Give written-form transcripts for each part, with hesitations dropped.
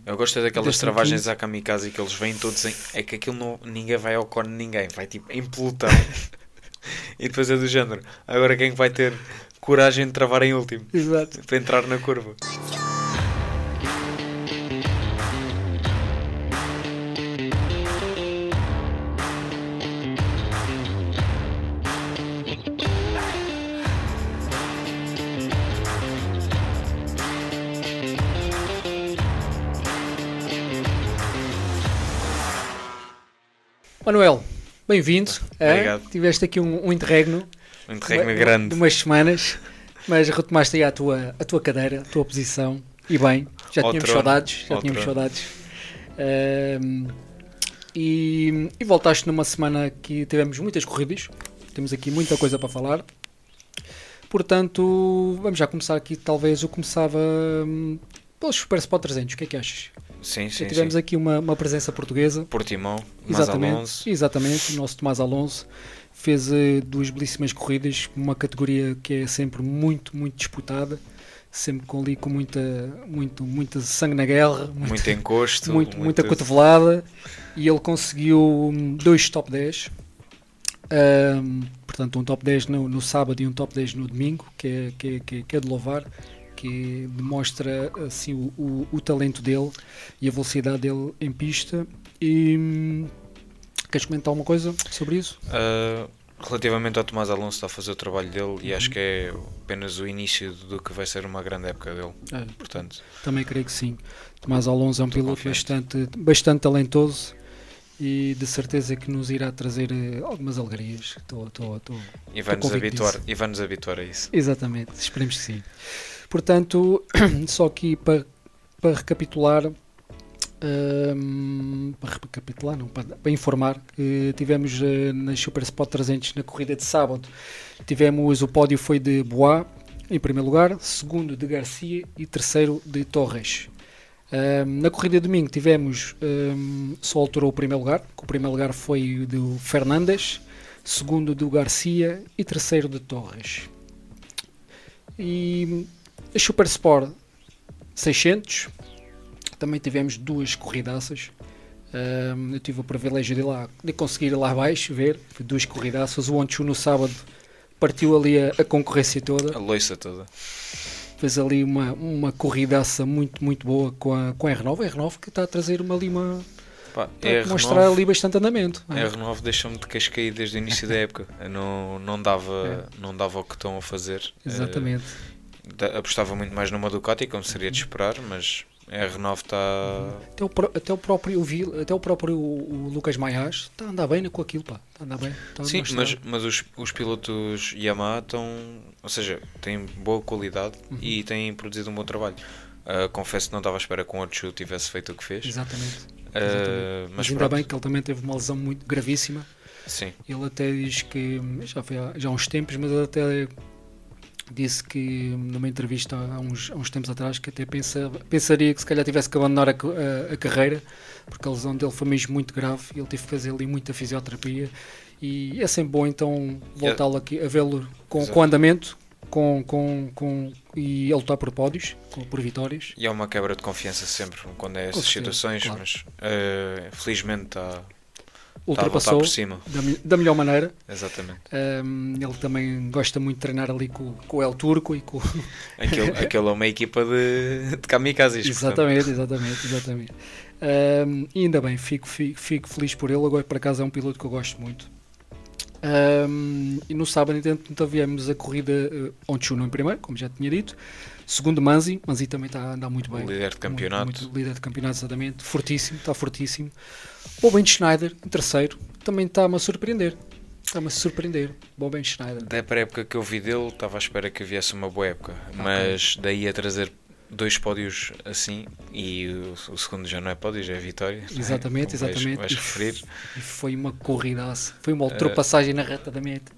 Eu gosto daquelas Deste travagens quinto. à kamikaze que eles vêm todos em. É que aquilo não, ninguém vai ao cone de ninguém, vai tipo em pelotão. E depois é do género. Agora quem vai ter coragem de travar em último? Exato. Para entrar na curva. Manuel, bem-vindo. Obrigado. Tiveste aqui um interregno Um interregno de grande. umas semanas, mas retomaste aí a tua cadeira, a tua posição. E bem, já Ao tínhamos trono, saudades. Já ao tínhamos trono. saudades. E voltaste numa semana que tivemos muitas corridas. Temos aqui muita coisa para falar. Portanto, vamos já começar aqui. Talvez eu começava pelos Super Sport 300. O que é que achas? Sim, Já sim, tivemos sim. aqui uma presença portuguesa. Portimão, Mas Alonso. Exatamente, o nosso Tomás Alonso fez duas belíssimas corridas, uma categoria que é sempre muito, muito disputada, sempre com muito sangue na guerra, Muito encosto. muita cotovelada, e ele conseguiu dois top 10. Portanto, um top 10 no sábado e um top 10 no domingo, que é de louvar, que demonstra assim o talento dele e a velocidade dele em pista. E queres comentar alguma coisa sobre isso? Relativamente ao Tomás Alonso, está a fazer o trabalho dele e acho que é apenas o início do que vai ser uma grande época dele. Portanto, Também creio que sim. Tomás Alonso é um piloto confiante. bastante talentoso e de certeza que nos irá trazer algumas alegrias. e vai-nos convicto habituar a isso. Exatamente, esperemos que sim. Portanto, só aqui para recapitular, para informar, que tivemos nas Super Sport 300 na corrida de sábado, tivemos o pódio foi de Bois em primeiro lugar, segundo de Garcia e terceiro de Torres. Na corrida de domingo tivemos, só alterou o primeiro lugar, que o primeiro lugar foi do Fernandes, segundo do Garcia e terceiro de Torres. E a Super Sport 600 também tivemos duas corridaças. Eu tive o privilégio de conseguir ir lá abaixo ver duas corridaças. O Onchu no sábado partiu ali a concorrência toda, A loiça toda. fez ali uma corridaça muito, muito boa com a R9. A R9 que está a trazer está a mostrar ali bastante andamento. A R9 deixou-me de queixo cair desde o início da época. Eu não dava o que estão a fazer. Exatamente. Apostava muito mais numa Ducati, como seria de esperar, mas a R9 está... Até o próprio o Lucas Maiás está a andar bem com aquilo, pá. Está a andar bem. Sim, mas os pilotos Yamaha ou seja, têm boa qualidade e têm produzido um bom trabalho. Confesso que não estava à espera que o Onchu tivesse feito o que fez. Exatamente. Mas ainda bem que ele também teve uma lesão muito gravíssima. Sim. Ele até diz que, já foi há uns tempos, mas ele até disse que numa entrevista há uns tempos atrás que até pensaria que se calhar tivesse que abandonar a carreira, porque a lesão dele foi mesmo muito grave e ele teve que fazer ali muita fisioterapia, e é sempre bom então voltá-lo aqui a vê-lo com andamento e a lutar por pódios, por vitórias. E é uma quebra de confiança sempre quando é essas situações, claro. Mas felizmente está ultrapassou a voltar por cima da melhor maneira. Exatamente. Ele também gosta muito de treinar ali com o El Turco e com... Aquele é uma equipa de kamikazes. Exatamente. E ainda bem, fico feliz por ele. Agora, por acaso, é um piloto que eu gosto muito. E no sábado, então, tivemos a corrida Onchu em primeiro, como já tinha dito. Segundo, Manzi também está a andar muito bem. Líder de campeonato. Muito líder de campeonato, exatamente. Está fortíssimo. O Ben Schneider, em terceiro, também está-me a surpreender. O Ben Schneider. Da época que eu vi dele, estava à espera que viesse uma boa época. Mas daí a trazer dois pódios assim, e o segundo já não é pódio, já é vitória. Exatamente. Vais referir. E foi uma corridaça. Foi uma ultrapassagem na reta da meta.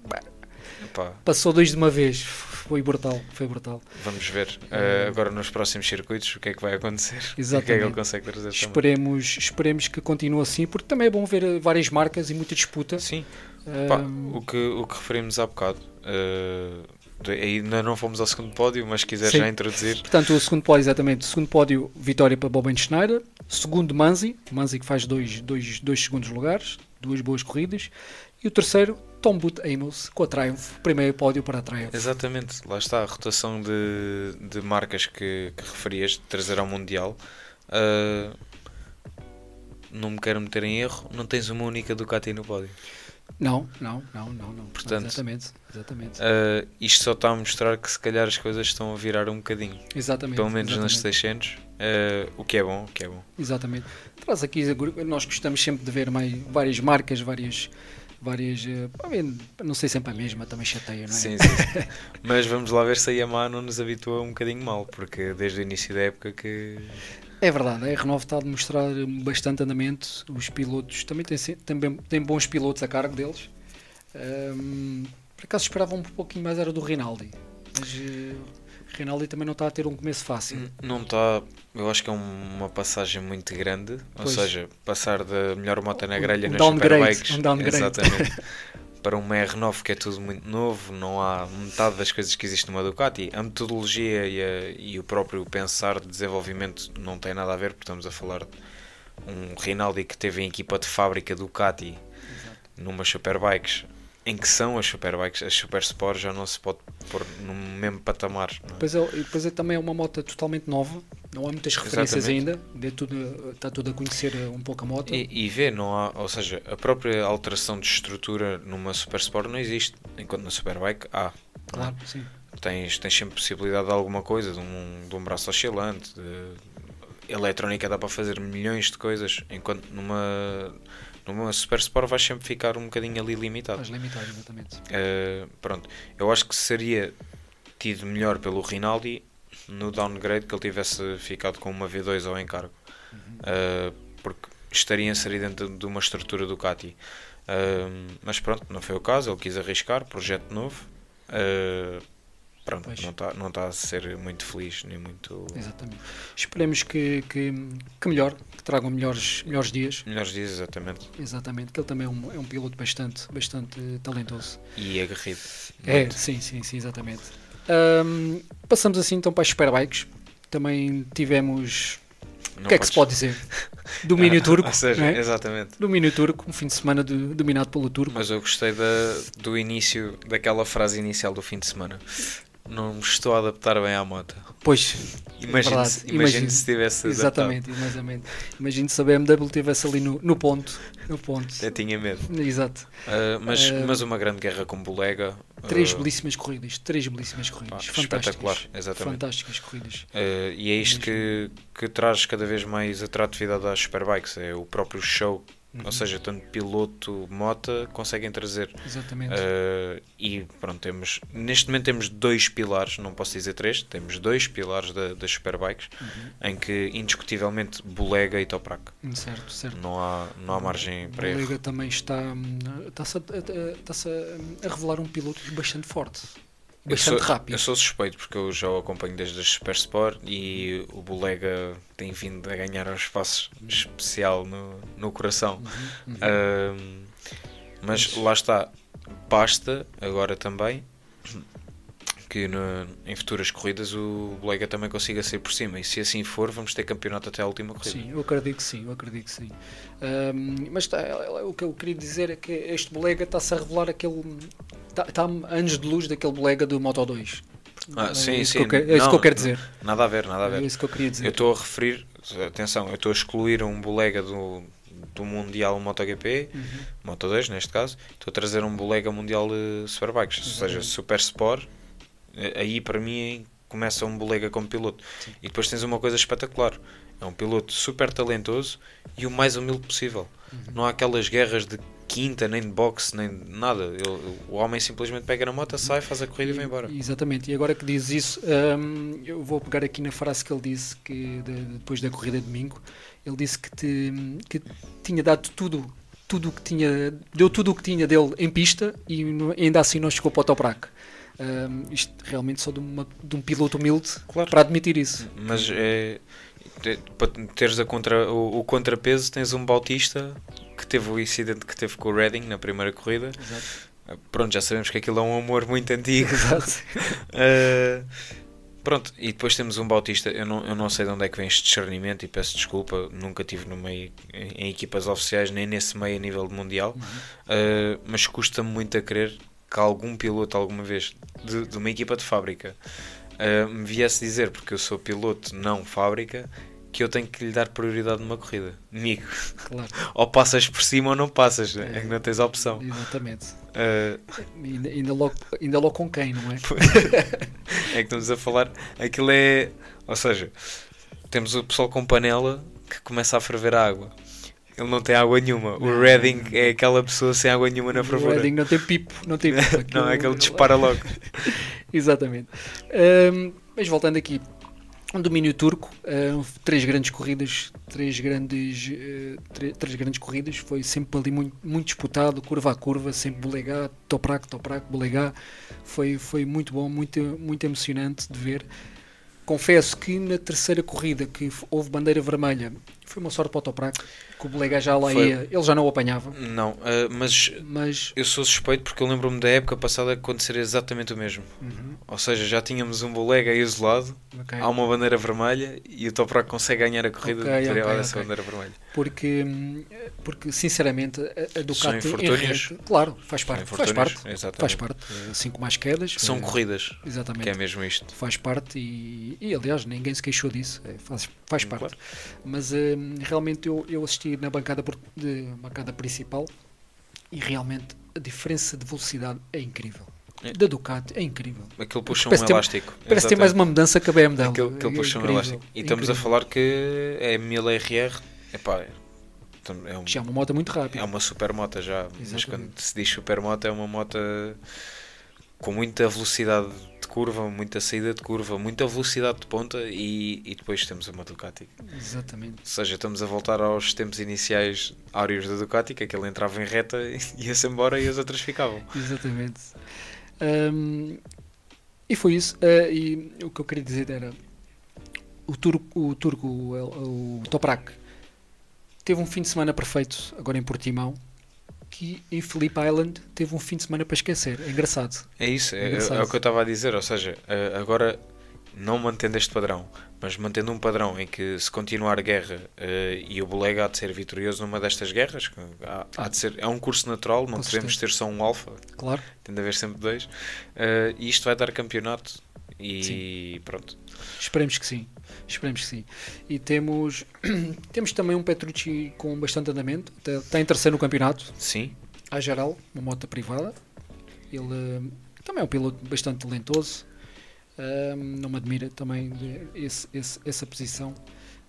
Passou dois de uma vez. Foi brutal. Vamos ver agora nos próximos circuitos o que é que vai acontecer. Exatamente. O que é que ele consegue trazer. Esperemos que continue assim, porque também é bom ver várias marcas e muita disputa. Sim. O que referimos há bocado, ainda não fomos ao segundo pódio, mas se quiser já introduzir. Portanto, o segundo pódio, exatamente, o segundo pódio, vitória para Ben Schneider. segundo Manzi que faz dois segundos lugares, 2 boas corridas, e o terceiro Tom Boot Amos com a Triumph, primeiro pódio para a Triumph. Exatamente, lá está a rotação de marcas que referias, de trazer ao Mundial. Não me quero meter em erro, não tens uma única Ducati no pódio. Não. Portanto, exatamente. Isto só está a mostrar que se calhar as coisas estão a virar um bocadinho. Exatamente. Pelo menos nas 600, o que é bom, Exatamente. Traz aqui, nós gostamos sempre de ver várias marcas, várias, não sei sempre a mesma, também chateia, não é? Sim. Mas vamos lá ver se a Yamaha não nos habitua um bocadinho mal, porque desde o início da época que... É verdade, a R9 está a demonstrar bastante andamento, os pilotos também têm bons pilotos a cargo deles. Por acaso esperava um pouquinho mais, era do Rinaldi, mas Rinaldi também não está a ter um começo fácil. Não está, eu acho que é uma passagem muito grande, ou seja, passar da melhor moto na grelha nas Superbikes, exatamente, para uma R9 que é tudo muito novo, não há metade das coisas que existem numa Ducati. A metodologia e o próprio pensar de desenvolvimento não tem nada a ver, porque estamos a falar de um Rinaldi que teve em equipa de fábrica Ducati. Exato. Numas Superbikes, em que são as Superbikes, as Super Sport já não se pode pôr no mesmo patamar. Não é? Pois também é uma moto totalmente nova, não há muitas referências ainda, está tudo a conhecer um pouco a moto. E vê, não há, ou seja, a própria alteração de estrutura numa Super Sport não existe, enquanto na Superbike há. Claro, sim. Tens sempre possibilidade de alguma coisa, de um braço oscilante, eletrónica dá para fazer milhões de coisas, enquanto numa Super Sport vais sempre ficar um bocadinho ali limitado. Vais limitado, exatamente. Pronto, eu acho que seria tido melhor pelo Rinaldi no downgrade que ele tivesse ficado com uma V2 ao encargo, porque estaria inserido dentro de uma estrutura Ducati. Mas pronto, não foi o caso, ele quis arriscar, projeto novo. Pronto, não está a ser muito feliz, nem muito... Exatamente. Esperemos que melhore, que tragam melhores dias. Melhores dias, exatamente. Exatamente, que ele também é um piloto bastante talentoso. E aguerrido. Sim, exatamente. Passamos assim então para as Superbikes. Também tivemos... O que é que se pode dizer? Domínio turco. Ou seja, é? Exatamente. Domínio turco, um fim de semana dominado pelo turco. Mas eu gostei do início, daquela frase inicial do fim de semana. Não me estou a adaptar bem à moto. Pois, imagine se tivesse exatamente. Imagine se a BMW estivesse ali no ponto. Eu tinha medo. Exato. Mas uma grande guerra com Bulega. Três belíssimas corridas. Espetacular, exatamente. Fantásticas corridas. E é isto que traz cada vez mais atratividade às Superbikes. É o próprio show. Ou seja, tanto piloto, moto conseguem trazer. Exatamente. E pronto, neste momento temos 2 pilares, não posso dizer 3, temos 2 pilares das Superbikes, em que indiscutivelmente Bulega e Toprak. Certo. Não há margem para erro. Bulega também está-se a revelar um piloto bastante forte. Bastante rápido. Eu sou suspeito porque eu já o acompanho desde a Super Sport e o Bulega tem vindo a ganhar um espaço especial no coração. Mas lá está, basta agora também que em futuras corridas o Bulega também consiga sair por cima, e se assim for vamos ter campeonato até a última corrida. Sim, eu acredito que sim. Mas o que eu queria dizer é que este Bulega está-se a revelar está a anos de luz daquele Bulega do Moto2. Sim. É isso que eu quero dizer. Nada a ver. É isso que eu queria dizer. Eu estou a referir, atenção, eu estou a excluir um Bulega do Mundial MotoGP, Moto2 neste caso, estou a trazer um Bulega Mundial de Superbikes, ou seja, Super Sport. Aí para mim começa um Bulega como piloto. Sim. E depois tens uma coisa espetacular, é um piloto super talentoso e o mais humilde possível. Não há aquelas guerras de quinta, nem de boxe, nem de nada. O homem simplesmente pega na moto, sai, faz a corrida e vai embora. Exatamente, e agora que dizes isso, eu vou pegar aqui na frase que ele disse que depois da corrida de domingo. Ele disse que tinha dado tudo o que tinha, deu tudo o que tinha dele em pista e ainda assim não chegou para o Toprak. Isto realmente só de um piloto humilde, claro, para admitir isso. Mas para teres o contrapeso, tens um Bautista que teve o incidente que teve com o Redding na primeira corrida. Exato. Pronto, já sabemos que aquilo é um amor muito antigo. Exato. Pronto, e depois temos um Bautista. Eu não sei de onde é que vem este discernimento e peço desculpa, nunca estive no meio em equipas oficiais, nem nesse meio a nível mundial, mas custa-me muito a crer que algum piloto alguma vez de uma equipa de fábrica me viesse dizer, porque eu sou piloto não fábrica, que eu tenho que lhe dar prioridade numa corrida. Amigo, claro. Ou passas por cima ou não passas, é que não tens a opção. Exatamente. Ainda logo com quem, não é? É que estamos a falar, aquilo é... Ou seja, temos o pessoal com panela que começa a ferver a água. Ele não tem água nenhuma. O Redding é aquela pessoa sem água nenhuma na fervura. O Redding não tem pipo. Não, não, é que ele dispara logo. Exatamente. Mas voltando aqui, um domínio turco, 3 grandes corridas, 3 grandes corridas, foi sempre ali muito disputado, curva a curva, sempre Bolegá, Toprak, Bolegá, foi muito bom, muito emocionante de ver. Confesso que na terceira corrida que houve bandeira vermelha, foi uma sorte para o Toprak, que o Bolegá já lá ia, ele já não o apanhava. Não, mas eu sou suspeito porque eu lembro-me da época passada acontecer exatamente o mesmo. Ou seja, já tínhamos um Bolegá isolado, há uma bandeira vermelha e o Toprak consegue ganhar a corrida essa bandeira vermelha. Porque sinceramente a Ducati são infortúnios, claro, faz parte, assim como as quedas. São corridas, exatamente, que é mesmo isto. Faz parte e aliás ninguém se queixou disso, faz parte. Claro. Mas realmente eu assisti na bancada principal e realmente a diferença de velocidade é incrível. Da Ducati é incrível. Aquilo puxa um elástico. Parece ter mais uma mudança que a BMW. Aquilo puxa um elástico. E estamos a falar que é 1000 RR. Epá, já é uma moto muito rápida. É uma super moto já. Exatamente. Mas quando se diz super moto é uma moto com muita velocidade de curva, muita saída de curva, muita velocidade de ponta e depois temos uma Ducati. Exatamente. Ou seja, estamos a voltar aos tempos iniciais áureos da Ducati, que aquele entrava em reta, ia-se embora e as outras ficavam. Exatamente. E foi isso. E o que eu queria dizer era o Toprak teve um fim de semana perfeito agora em Portimão, que em Phillip Island teve um fim de semana para esquecer. É engraçado. É isso, é o que eu estava a dizer. Ou seja, agora não mantendo este padrão, mas mantendo um padrão em que se continuar a guerra e o Bolegá há de ser vitorioso numa destas guerras, há de ser, é um curso natural, não podemos ter só um alfa, claro. Tem de haver sempre 2, e isto vai dar campeonato e sim. Pronto. Esperemos que sim. E temos também um Petrucci com bastante andamento, está em terceiro no campeonato. Sim. À geral, uma moto privada. Ele também é um piloto bastante talentoso. Não me admira também essa posição.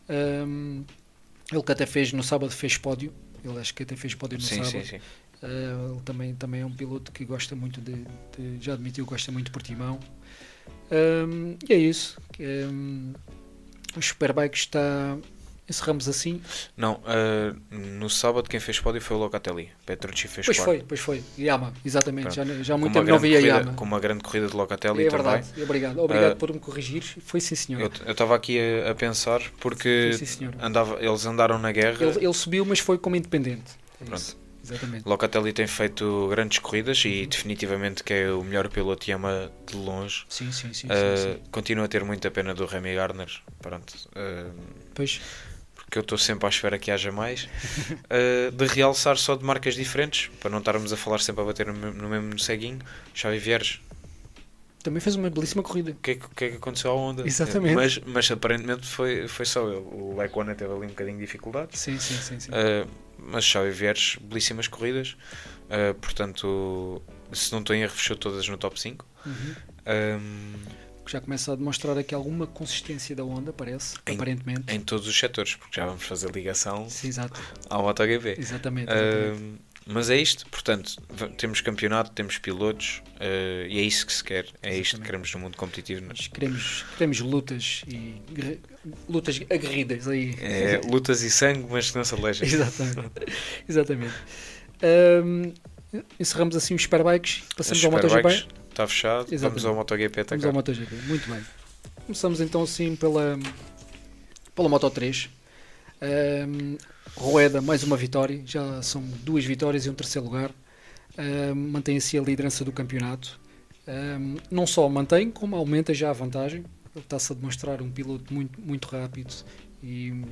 Ele que até no sábado fez pódio. Ele acho que até fez pódio no sábado. Sim. Ele também é um piloto que gosta muito já admitiu que gosta muito de Portimão. E é isso. O Superbike está... Encerramos assim? Não, no sábado quem fez pódio foi o Locatelli. Petrucci fez quarto. Pois foi. Yama, exatamente. Já há muito tempo não via Yama. Com uma grande corrida de Locatelli também. É verdade, obrigado por me corrigir. Foi sim, senhor. Eu estava aqui a pensar porque eles andaram na guerra. Ele subiu, mas foi como independente. Pronto. Exatamente. Locatelli tem feito grandes corridas e definitivamente que é o melhor piloto Yamaha de longe. Sim. Continua a ter muita pena do Remy Gardner. Pronto. Pois. Porque eu estou sempre à espera que haja mais. De realçar só de marcas diferentes, para não estarmos a falar sempre a bater no mesmo ceguinho. Xavi Vieres também fez uma belíssima corrida. O que é que aconteceu à Honda? Exatamente. Mas aparentemente foi só ele. O Lequana teve ali um bocadinho de dificuldade. Sim. Mas Xavi Vieres, belíssimas corridas. Portanto, se não estou em erro, fechou todas no top 5. Já começa a demonstrar aqui alguma consistência da Honda, aparentemente. Em todos os setores, porque já vamos fazer ligação. Sim, exato. Ao MotoGP. Exatamente. Mas é isto, portanto, temos campeonato, temos pilotos e é isso que se quer, é isto que queremos no mundo competitivo. Queremos lutas e lutas aguerridas aí. Lutas e sangue, mas que não se alejem. Exatamente. Encerramos assim os Superbikes, passamos ao MotoGP. Está fechado, vamos ao MotoGP. Vamos ao MotoGP, muito bem. Começamos então assim pela Moto3. Rueda, mais uma vitória, já são 2 vitórias e um terceiro lugar. Mantém-se a liderança do campeonato. Não só mantém, como aumenta já a vantagem, Ele está-se a demonstrar um piloto muito, muito rápido e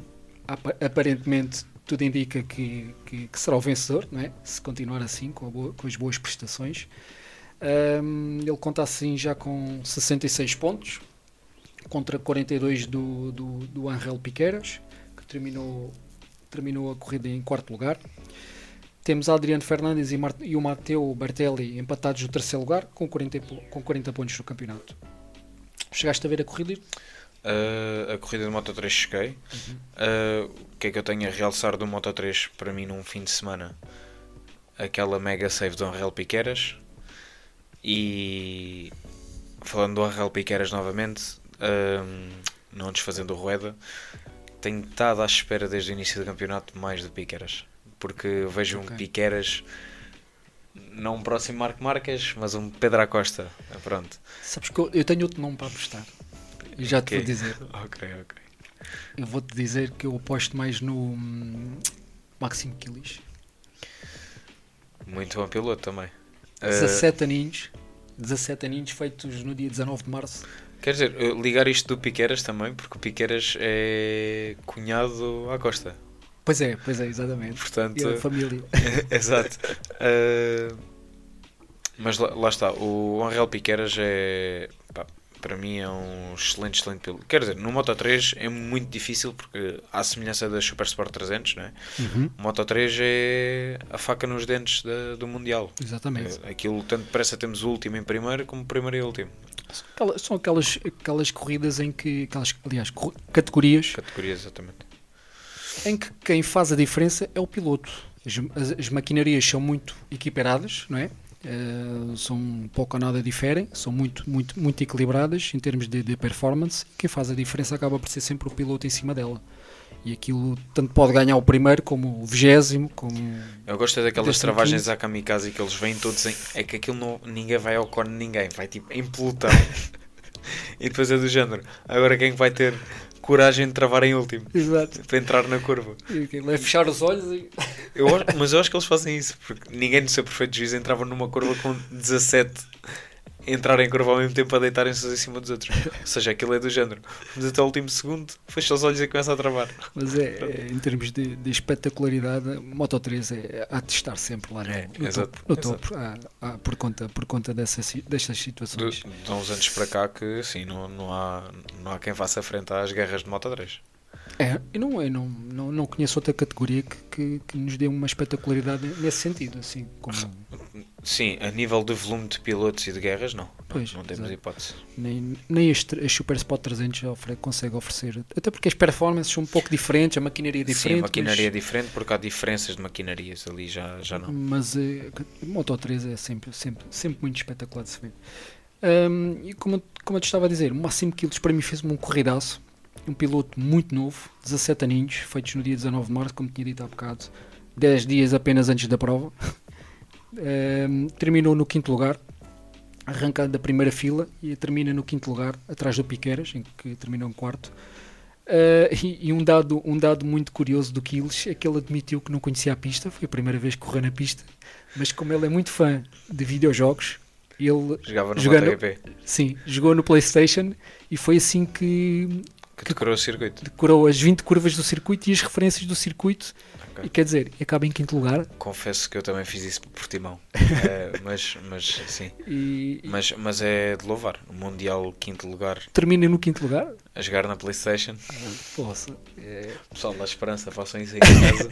aparentemente tudo indica que será o vencedor, não é? Se continuar assim, com as boas prestações. Ele conta assim já com 66 pontos contra 42 do Angel Piqueras, que terminou a corrida em quarto lugar. Temos Adriano Fernandes e o Matteo Bertelli empatados no terceiro lugar com 40 pontos no campeonato. Chegaste a ver a corrida? A corrida de Moto3 cheguei. O que é que eu tenho a realçar do Moto3 para mim num fim de semana? Aquela mega save do Angel Piqueras. E falando do Angel Piqueras novamente, não desfazendo o Rueda, tenho estado à espera desde o início do campeonato mais de Piqueras, porque vejo um Piqueras, não um próximo Marco Marques, mas um Pedro Acosta. Pronto. Sabes que eu tenho outro nome para apostar e já te vou dizer. Ok. Eu vou-te dizer que eu aposto mais no Máximo Quilis. Muito bom piloto também. 17 aninhos feitos no dia 19 de março. Quer dizer, ligar isto do Piqueras também, porque o Piqueras é cunhado à Costa. Pois é, exatamente. Portanto, e a família. Exato. Mas lá está, o Angel Piqueras para mim é um excelente piloto. Quer dizer, no Moto3 é muito difícil, porque à semelhança da Super Sport 300, não é? O Moto3 é a faca nos dentes do Mundial. Exatamente. Aquilo, tanto depressa temos o último em primeiro, como o primeiro e o último. São aquelas corridas em que, aliás, categorias, exatamente, em que quem faz a diferença é o piloto. As maquinarias são muito equiparadas, não é? São pouco ou nada diferem, são muito equilibradas em termos de performance. Quem faz a diferença acaba por ser sempre o piloto em cima dela. E aquilo tanto pode ganhar o primeiro como o 20º, como... Eu gosto daquelas travagens à kamikaze que eles vêm todos em... É que aquilo ninguém vai ao cone, ninguém vai tipo em pelotão. E depois é do género. Agora quem vai ter coragem de travar em último? Exato. Para entrar na curva. É fechar os olhos e... Mas eu acho que eles fazem isso, porque ninguém no seu perfeito juízo entrava numa curva com 17 entrar em curva ao mesmo tempo a deitarem-se em cima dos outros. Ou seja, aquilo é do género. Mas até o último segundo, fecha os olhos e começa a travar. Mas em termos de espetacularidade, Moto3 há de estar sempre lá no topo, por conta destas situações. De uns anos para cá que assim, não há quem faça frente às guerras de Moto3. Eu não conheço outra categoria que nos dê uma espetacularidade nesse sentido, assim como... Sim, a nível de volume de pilotos e de guerras, não temos exato. hipótese. Nem a Super Sport 300 consegue oferecer, até porque as performances são um pouco diferentes, a maquinaria é diferente. Sim, a maquinaria é diferente porque há diferenças de maquinarias ali, já não. Mas o Moto 3 é sempre muito espetacular de se ver. E como eu te estava a dizer, o Máximo Quilis para mim fez-me um corridaço. Um piloto muito novo, 17 aninhos, feitos no dia 19 de março, como tinha dito há bocado, 10 dias apenas antes da prova. Terminou no 5º lugar, arrancado da primeira fila, e termina no 5º lugar, atrás do Piqueras, em que terminou em quarto. E um dado muito curioso do Quilis é que ele admitiu que não conhecia a pista, foi a primeira vez que correu na pista, mas como ele é muito fã de videojogos, ele jogava no MotoGP. Sim, jogou no PlayStation e foi assim que decorou o circuito. Decorou as 20 curvas do circuito e as referências do circuito. Okay. E quer dizer, acaba em 5º lugar. Confesso que eu também fiz isso por timão. Mas sim. Mas é de louvar. O Mundial 5º lugar. Termina no 5º lugar? A jogar na PlayStation. Poxa. Pessoal da esperança, façam isso aí em casa.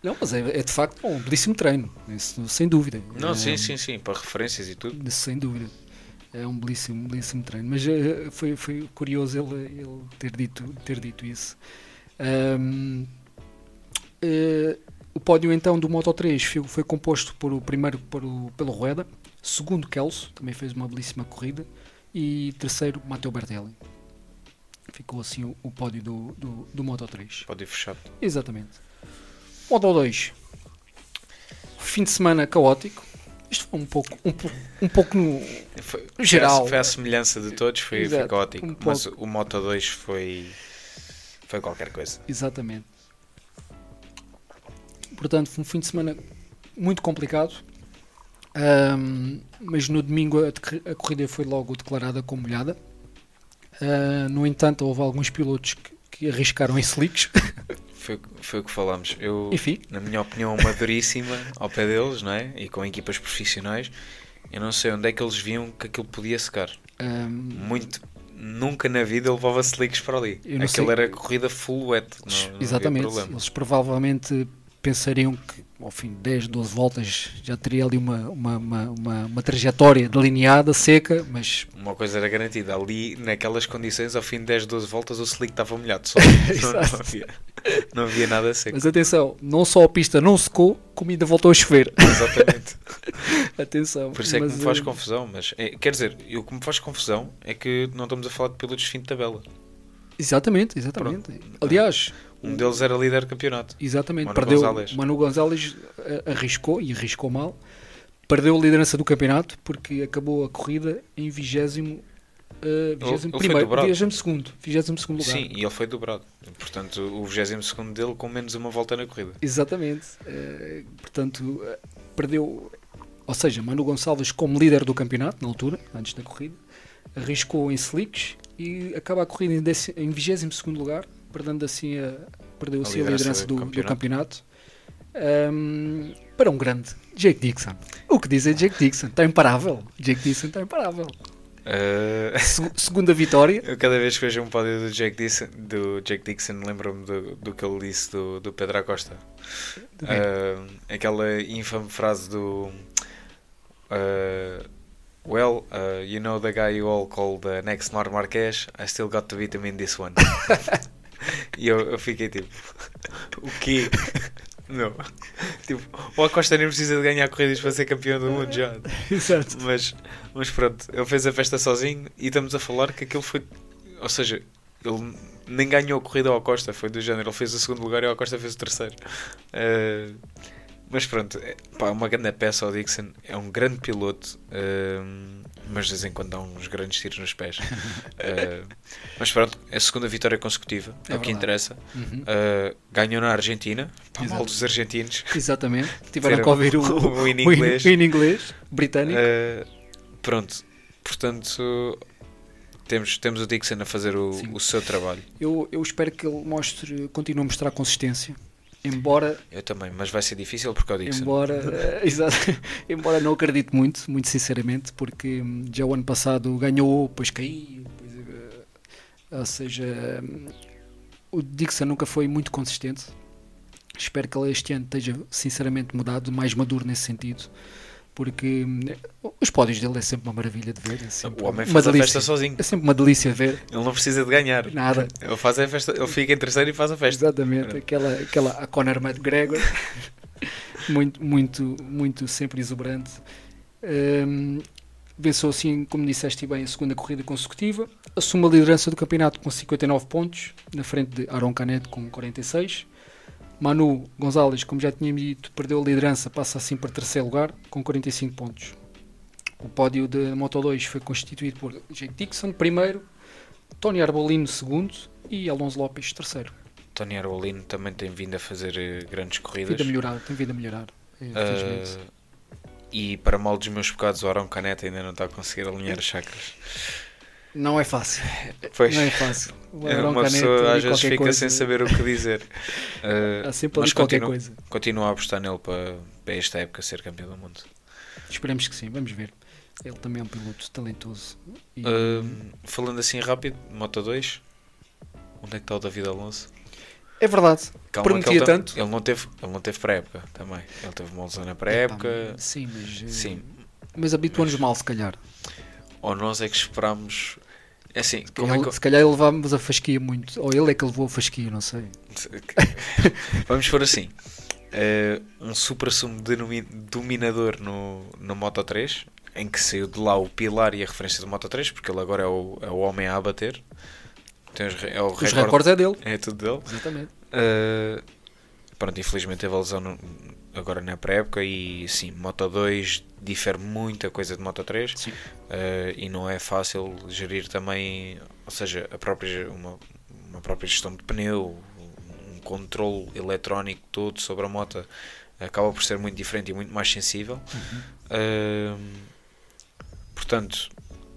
Não, mas é de facto um belíssimo treino. Isso, sem dúvida. Não, sim. Para referências e tudo. Isso, sem dúvida. É um belíssimo treino. Mas foi curioso ele ter dito isso. O pódio então do Moto3 foi composto pelo Rueda, segundo Kelso, também fez uma belíssima corrida, e terceiro Matteo Bertelli. Ficou assim o pódio do Moto3. Pódio fechado. Exatamente. Moto2. Fim de semana caótico. Isto foi um pouco no geral. Foi a semelhança de todos, foi caótico. Mas o Moto2 foi qualquer coisa. Exatamente. Portanto, foi um fim de semana muito complicado. Mas no domingo a corrida foi logo declarada como molhada. No entanto, houve alguns pilotos que arriscaram em slicks. Foi o que falámos. Eu, enfim, na minha opinião, amadoríssima ao pé deles, não é? E com equipas profissionais, eu não sei onde é que eles viam que aquilo podia secar. Nunca na vida ele levava slicks para ali. Aquilo era corrida full wet. Não exatamente. Havia problema. Eles provavelmente pensariam que ao fim de 10, 12 voltas já teria ali uma trajetória delineada, seca, mas... Uma coisa era garantida, ali naquelas condições ao fim de 10, 12 voltas o slick estava molhado só. não havia nada seco. Mas atenção, não só a pista não secou, como ainda voltou a chover. Exatamente. Atenção. Por isso é que me faz confusão, mas quer dizer, o que me faz confusão é que não estamos a falar de pilotos de fim de tabela. Exatamente. Pronto. Aliás, um deles era líder do campeonato. Exatamente, Manu Gonzalez arriscou mal, perdeu a liderança do campeonato porque acabou a corrida em 20º lugar. Sim, e ele foi dobrado. Portanto, o 22º dele com menos uma volta na corrida. Exatamente. Portanto, perdeu. Ou seja, Manu Gonçalves como líder do campeonato, na altura, antes da corrida, arriscou em slicks e acaba a corrida em 22º lugar, perdeu assim a liderança do campeonato. Para um grande Jake Dixon. O que dizer Jake Dixon? Está imparável. Jake Dixon está imparável. Segunda vitória. Eu cada vez que vejo um pódio do Jake Dixon lembro-me do que ele disse do Pedro Acosta. Aquela infame frase do you know the guy you all call the next Marc Marquez, I still got to beat him in this one. E eu fiquei tipo, o quê? Não. Tipo, o Acosta nem precisa de ganhar corridas para ser campeão do mundo já. Exato. Mas pronto, ele fez a festa sozinho e estamos a falar que aquilo foi... Ou seja, ele nem ganhou a corrida ao Acosta, foi do género, ele fez o segundo lugar e o Acosta fez o terceiro. Mas pronto, uma grande peça ao Dixon, é um grande piloto, mas de vez em quando dá uns grandes tiros nos pés. Mas pronto, é a segunda vitória consecutiva, é o que interessa. Ganhou na Argentina, para mal dos argentinos. Exatamente, tiveram que ouvir o in inglês britânico. Pronto, portanto... Temos o Dixon a fazer o seu trabalho. Eu espero que ele continue a mostrar consistência. Embora... Eu também, mas vai ser difícil porque é o Dixon. Embora não acredite muito sinceramente, porque já o ano passado ganhou, depois caiu, ou seja, o Dixon nunca foi muito consistente. Espero que ele este ano esteja sinceramente mudado, mais maduro nesse sentido, porque os pódios dele é sempre uma maravilha de ver. O homem faz a festa sozinho. É sempre uma delícia de ver. Ele não precisa de ganhar. Nada. Ele faz a festa, ele fica em terceiro e faz a festa. Exatamente. Aquela a Conor McGregor. muito sempre exuberante. Venceu assim, como disseste bem, a segunda corrida consecutiva. Assume a liderança do campeonato com 59 pontos, na frente de Aron Canet com 46. Manu Gonzalez, como já tínhamos dito, perdeu a liderança, passa assim para terceiro lugar, com 45 pontos. O pódio da Moto2 foi constituído por Jake Dixon, primeiro, Tony Arbolino, segundo, e Alonso Lopes, terceiro. Tony Arbolino também tem vindo a fazer grandes corridas. Tem vindo a melhorar, infelizmente. E para mal dos meus pecados, o Aron Canet ainda não está a conseguir alinhar as chakras. Não é fácil. Pois, não é fácil. Uma pessoa às vezes fica sem saber o que dizer. Há sempre ali qualquer coisa. Continua a apostar nele para esta época ser campeão do mundo. Esperemos que sim, vamos ver. Ele também é um piloto talentoso. Falando assim rápido, Moto2, onde é que está o David Alonso? É verdade. Calma, prometia tanto. Ele não teve pré-época também. Ele teve uma lesão na pré-época. Sim, mas habituou-nos mal, se calhar. Ou nós é que esperámos. Assim, se calhar ele levámos a fasquia muito. Ou ele é que levou a fasquia, não sei. Vamos por assim. Um supra-sumo dominador no Moto3, em que saiu de lá o pilar e a referência do Moto3, porque ele agora é o homem a abater. Os recordes é dele. É tudo dele. Exatamente. Pronto, infelizmente teve a lesão agora na pré-época e sim, Moto2 difere muita coisa de Moto3 e não é fácil gerir também, ou seja, uma própria gestão de pneu, um controle eletrónico todo sobre a moto acaba por ser muito diferente e muito mais sensível. Portanto,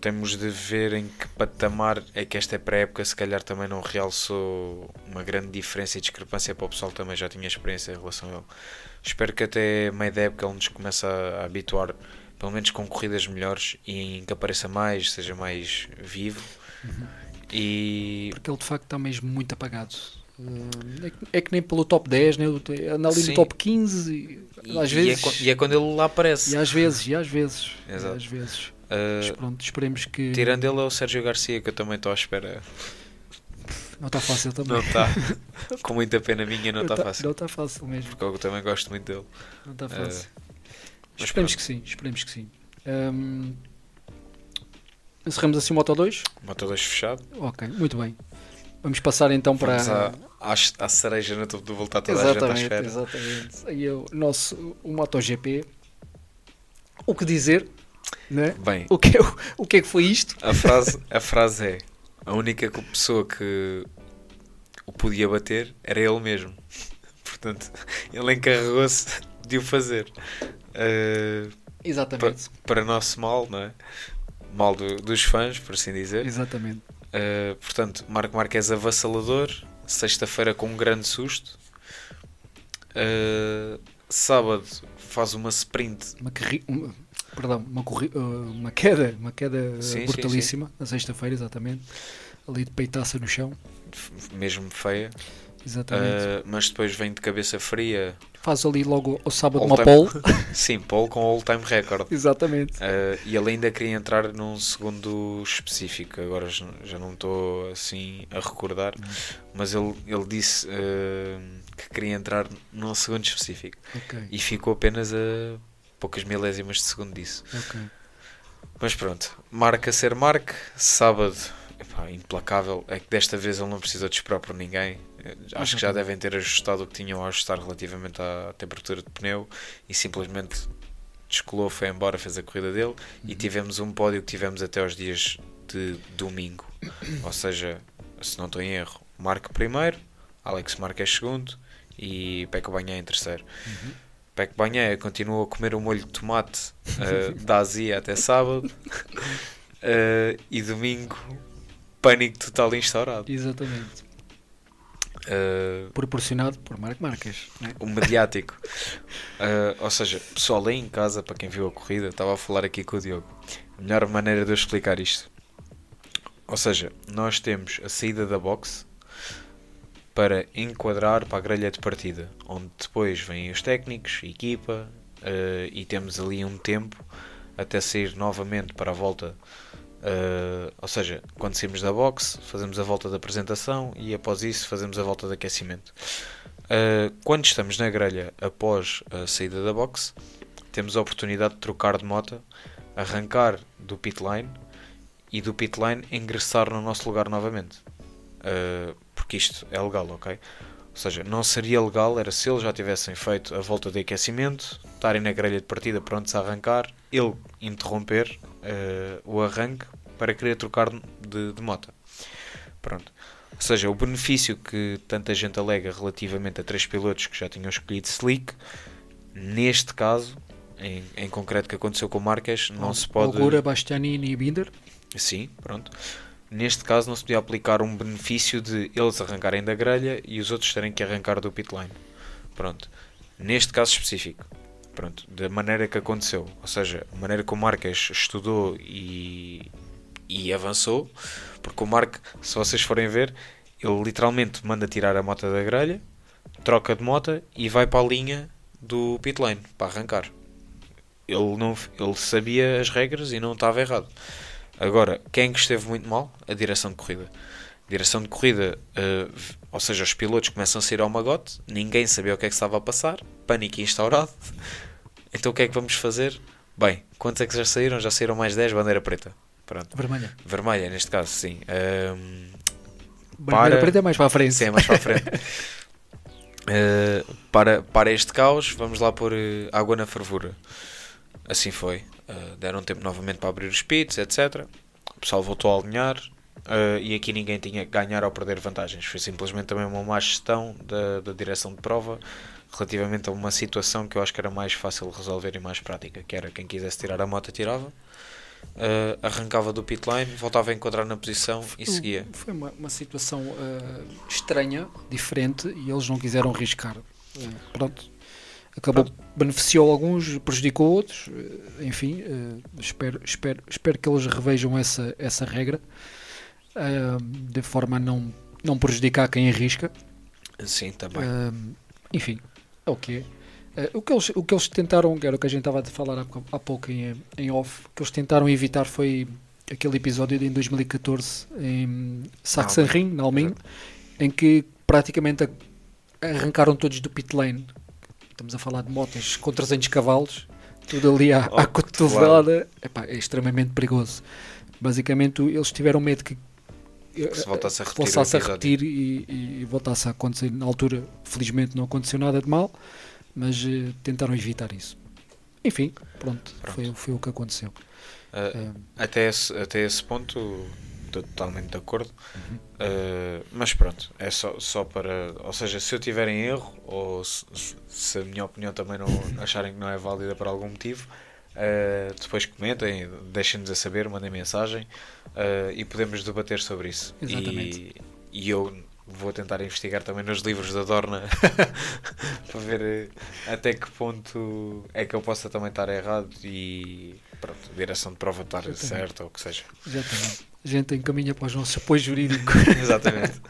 temos de ver em que patamar é que esta pré-época se calhar também não realçou uma grande diferença e discrepância para o pessoal que também já tinha experiência em relação a ele. Espero que até meio da época ele nos comece a habituar, pelo menos com corridas melhores, e em que apareça mais, seja mais vivo. E... porque ele de facto está mesmo muito apagado. É que nem pelo top 10, né? Anda ali no top 15 às vezes. E é quando ele lá aparece. E às vezes. Exato. Às vezes. Mas pronto, esperemos que... Tirando ele é o Sérgio Garcia, que eu também estou à espera. Não está fácil também. Não está. Com muita pena minha, não está fácil. Não está fácil mesmo. Porque eu também gosto muito dele. Não está fácil. Esperemos que sim. Encerramos assim o Moto 2? Moto 2 fechado. Ok, muito bem. Vamos passar então para... Vamos à cereja no topo do voltar toda a gente à esfera. Exatamente. Aí o MotoGP. O que dizer? Né? Bem, o que é que foi isto? A frase é: a única pessoa que o podia bater era ele mesmo. Portanto, ele encarregou-se de o fazer. Exatamente. Para nosso mal, não é? Mal dos fãs, por assim dizer. Exatamente. Portanto, Marco Marques avassalador. Sexta-feira com um grande susto. Sábado faz uma sprint. Uma queda sim, brutalíssima. sim. Na sexta-feira, exatamente. Ali de peitaça no chão. Mesmo feia. Exatamente. Mas depois vem de cabeça fria. Faz ali logo ao sábado uma pole. Sim, pole com all-time record. Exatamente. E ele ainda queria entrar num segundo específico. Agora já não estou assim a recordar. Mas ele disse que queria entrar num segundo específico. Okay. E ficou apenas a poucas milésimas de segundo disso. Okay. Mas pronto, marca ser Marque. Sábado, implacável. É que desta vez ele não precisou de esperar por ninguém. Acho que já devem ter ajustado o que tinham a ajustar relativamente à temperatura de pneu e simplesmente descolou, foi embora, fez a corrida dele. E tivemos um pódio que tivemos até aos dias de domingo. Ou seja, se não estou em erro, Marque primeiro, Alex Marques segundo e Pecco Bagnaia em terceiro. Pecco Bagnaia continua a comer o molho de tomate da azia até sábado. E domingo, pânico total instaurado. Exatamente. Proporcionado por Marco Marques, né? O mediático. Ou seja, pessoal aí em casa, para quem viu a corrida, estava a falar aqui com o Diogo. A melhor maneira de eu explicar isto. Ou seja, nós temos a saída da box para enquadrar para a grelha de partida, onde depois vêm os técnicos, a equipa, e temos ali um tempo até sair novamente para a volta. Ou seja, quando saímos da box, fazemos a volta da apresentação e após isso fazemos a volta de aquecimento. Quando estamos na grelha após a saída da box, temos a oportunidade de trocar de moto, arrancar do pit line e do pit line ingressar no nosso lugar novamente. Porque isto é legal, ok? Ou seja, não seria legal era se eles já tivessem feito a volta de aquecimento, estarem na grelha de partida prontos a arrancar, ele interromper o arranque para querer trocar de moto. Pronto. Ou seja, o benefício que tanta gente alega relativamente a 3 pilotos que já tinham escolhido Slick, neste caso, em concreto que aconteceu com o Marques, não se pode... Ogura, Bastianini e Binder? Sim, pronto. Neste caso não se podia aplicar um benefício de eles arrancarem da grelha e os outros terem que arrancar do pitline. Pronto. Neste caso específico. Pronto. Da maneira que aconteceu. Ou seja, a maneira que o Marques estudou e avançou. Porque o Marques, se vocês forem ver, ele literalmente manda tirar a moto da grelha, troca de moto e vai para a linha do pitline para arrancar. Ele sabia as regras e não estava errado. Agora, quem que esteve muito mal? A direção de corrida. Direção de corrida, ou seja, os pilotos começam a sair ao magote, ninguém sabia o que é que estava a passar, pânico instaurado. Então o que é que vamos fazer? Bem, quantos é que já saíram? Já saíram mais 10, bandeira preta. Pronto. Vermelha. Vermelha, neste caso, sim. Bandeira preta é mais para a frente. Sim, é mais para a frente. Para este caos, vamos lá pôr água na fervura. Assim foi. Deram tempo novamente para abrir os pits, etc. O pessoal voltou a alinhar e aqui ninguém tinha que ganhar ou perder vantagens. Foi simplesmente também uma má gestão da direção de prova relativamente a uma situação que eu acho que era mais fácil de resolver e mais prática, que era quem quisesse tirar a moto tirava arrancava do pit line, voltava a enquadrar na posição e seguia. Foi uma situação estranha, diferente, e eles não quiseram arriscar. Pronto. Acabou, beneficiou alguns, prejudicou outros. Enfim, espero que eles revejam essa regra, de forma a não prejudicar quem arrisca. Sim, também. Enfim, é o que é. O que eles tentaram, era o que a gente estava a falar há pouco em off, o que eles tentaram evitar foi aquele episódio em 2014 em Sachsenring, na Alemanha, em que praticamente arrancaram todos do pit lane. Estamos a falar de motas com 300 cavalos, tudo ali à cotovelada. É extremamente perigoso. Basicamente, eles tiveram medo que se voltasse a repetir e voltasse a acontecer. Na altura, felizmente, não aconteceu nada de mal, mas tentaram evitar isso. Enfim, pronto. Foi o que aconteceu. Até esse ponto, estou totalmente de acordo. Mas pronto, é só para... Ou seja, se eu tiver em erro, ou se a minha opinião também não acharem que não é válida por algum motivo, depois comentem, deixem-nos a saber, mandem mensagem, e podemos debater sobre isso. Exatamente. E eu vou tentar investigar também nos livros da Dorna para ver até que ponto é que eu possa também estar errado e pronto, a direção de prova estar certa ou o que seja. Exatamente. A gente encaminha para os nossos apoios jurídicos. Exatamente.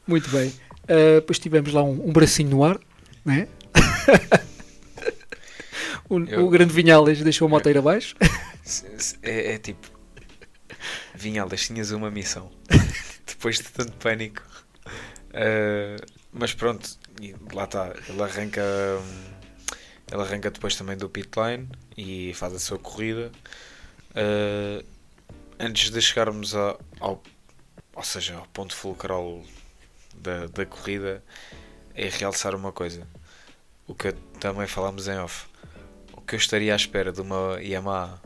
Muito bem. Depois tivemos lá um bracinho no ar, né? O grande Vinhales deixou a moteira abaixo. É tipo, Vinhales, tinhas uma missão depois de tanto pânico, mas pronto, lá está, ele arranca depois também do pit line e faz a sua corrida. Antes de chegarmos ao ponto fulcral da corrida, é realçar uma coisa, o que também falámos em off. O que eu estaria à espera de uma Yamaha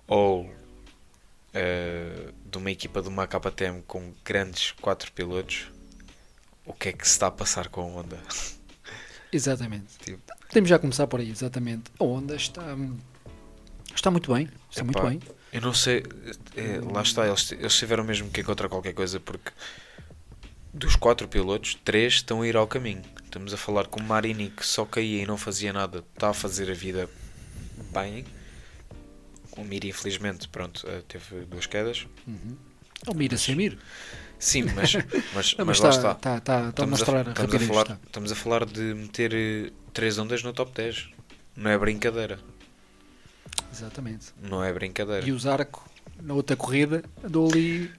ou de uma equipa de uma KTM com grandes 4 pilotos, o que é que se está a passar com a Honda? Exatamente. Podemos já começar por aí, exatamente. A Honda está muito bem. Está muito bem. Eu não sei, lá está, eles tiveram mesmo que encontrar qualquer coisa, porque dos 4 pilotos, 3 estão a ir ao caminho. Estamos a falar com o Marini, que só caía e não fazia nada, está a fazer a vida bem. O Mir, infelizmente, pronto, teve 2 quedas. O Mir a ser Mir. Sim, mas lá está. Está a mostrar a rapidez. Estamos a falar de meter 3 Hondas no top 10. Não é brincadeira. Exatamente. Não é brincadeira. E o Zarco, na outra corrida, andou ali...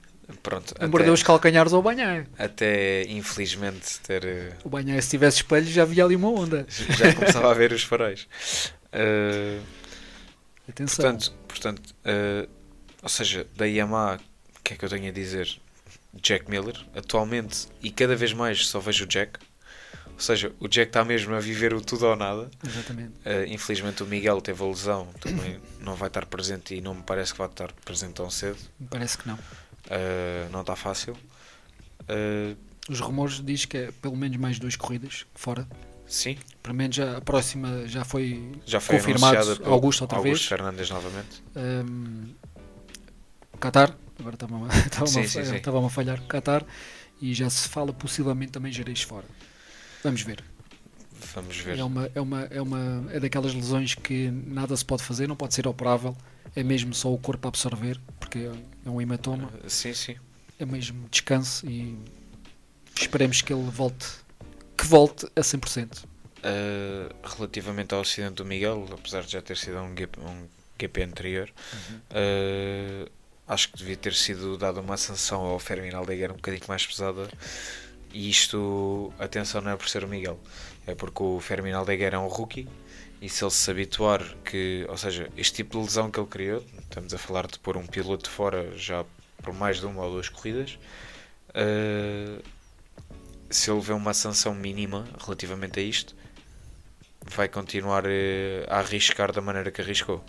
Pronto, mordeu os calcanhares ao Bagnaia. Até infelizmente ter... O Bagnaia, se tivesse espelhos, já via ali uma onda. Já começava a ver os faróis. Atenção. Portanto, ou seja, da Yamaha, o que é que eu tenho a dizer? Jack Miller, atualmente, e cada vez mais só vejo o Jack. Ou seja, o Jack está mesmo a viver o tudo ou nada. Exatamente. Infelizmente o Miguel teve a lesão, também não vai estar presente e não me parece que vai estar presente tão cedo. Me parece que não. Não está fácil. Os rumores dizem que é pelo menos mais 2 corridas fora. Sim. Pelo menos a próxima já foi confirmado. Augusto outra vez. Augusto Fernandes novamente. Qatar, agora estava-me a falhar. Qatar, e já se fala possivelmente também Jerez fora. Vamos ver. É daquelas lesões que nada se pode fazer, não pode ser operável. É mesmo só o corpo a absorver, porque é um hematoma. Sim. É mesmo descanso e esperemos que ele volte a 100%. Relativamente ao acidente do Miguel, apesar de já ter sido um GP anterior, acho que devia ter sido dada uma sanção ao Fermin Aldeguer um bocadinho mais pesada. E isto, atenção, não é por ser o Miguel, é porque o Fermin Aldeguer é um rookie. E se ele se habituar ou seja, este tipo de lesão que ele criou, estamos a falar de pôr um piloto fora já por mais de 1 ou 2 corridas, se ele vê uma sanção mínima relativamente a isto, vai continuar a arriscar da maneira que arriscou.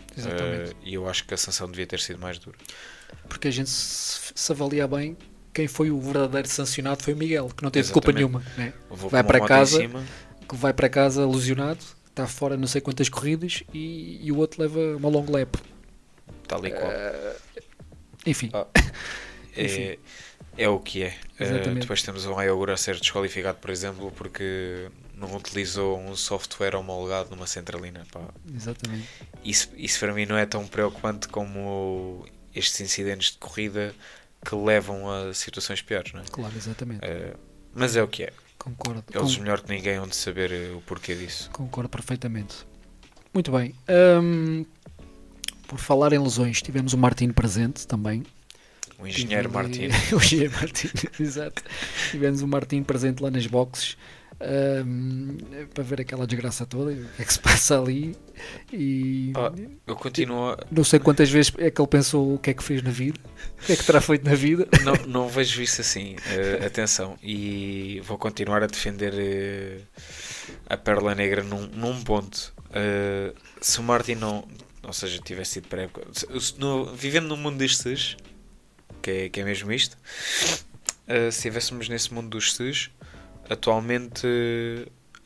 E eu acho que a sanção devia ter sido mais dura. Porque a gente se avalia bem, quem foi o verdadeiro sancionado foi o Miguel, que não teve culpa nenhuma, né? Vai para casa lesionado, está fora não sei quantas corridas, e o outro leva uma long lap. Tal e qual. Enfim. É o que é. Depois temos um Ayogura a ser desqualificado, por exemplo, porque não utilizou um software homologado numa centralina. Pá. Exatamente. Isso para mim não é tão preocupante como estes incidentes de corrida que levam a situações piores, não é? Claro, exatamente. Mas é o que é. Concordo. Eles melhor que ninguém hão de saber o porquê disso. Concordo perfeitamente. Muito bem. Por falar em lesões, tivemos o Martin presente também. O engenheiro Martin. O engenheiro Martin, exato. Tivemos o Martin presente lá nas boxes para ver aquela desgraça toda, o que é que se passa ali. E eu continuo. Não sei quantas vezes é que ele pensou o que é que fez na vida, o que é que terá feito na vida. Não vejo isso assim. Atenção, e vou continuar a defender a Pérola Negra num ponto. Se o Martin não, ou seja, tivesse sido pré-época, vivendo num mundo destes, que é mesmo isto, se estivéssemos nesse mundo dos SES, atualmente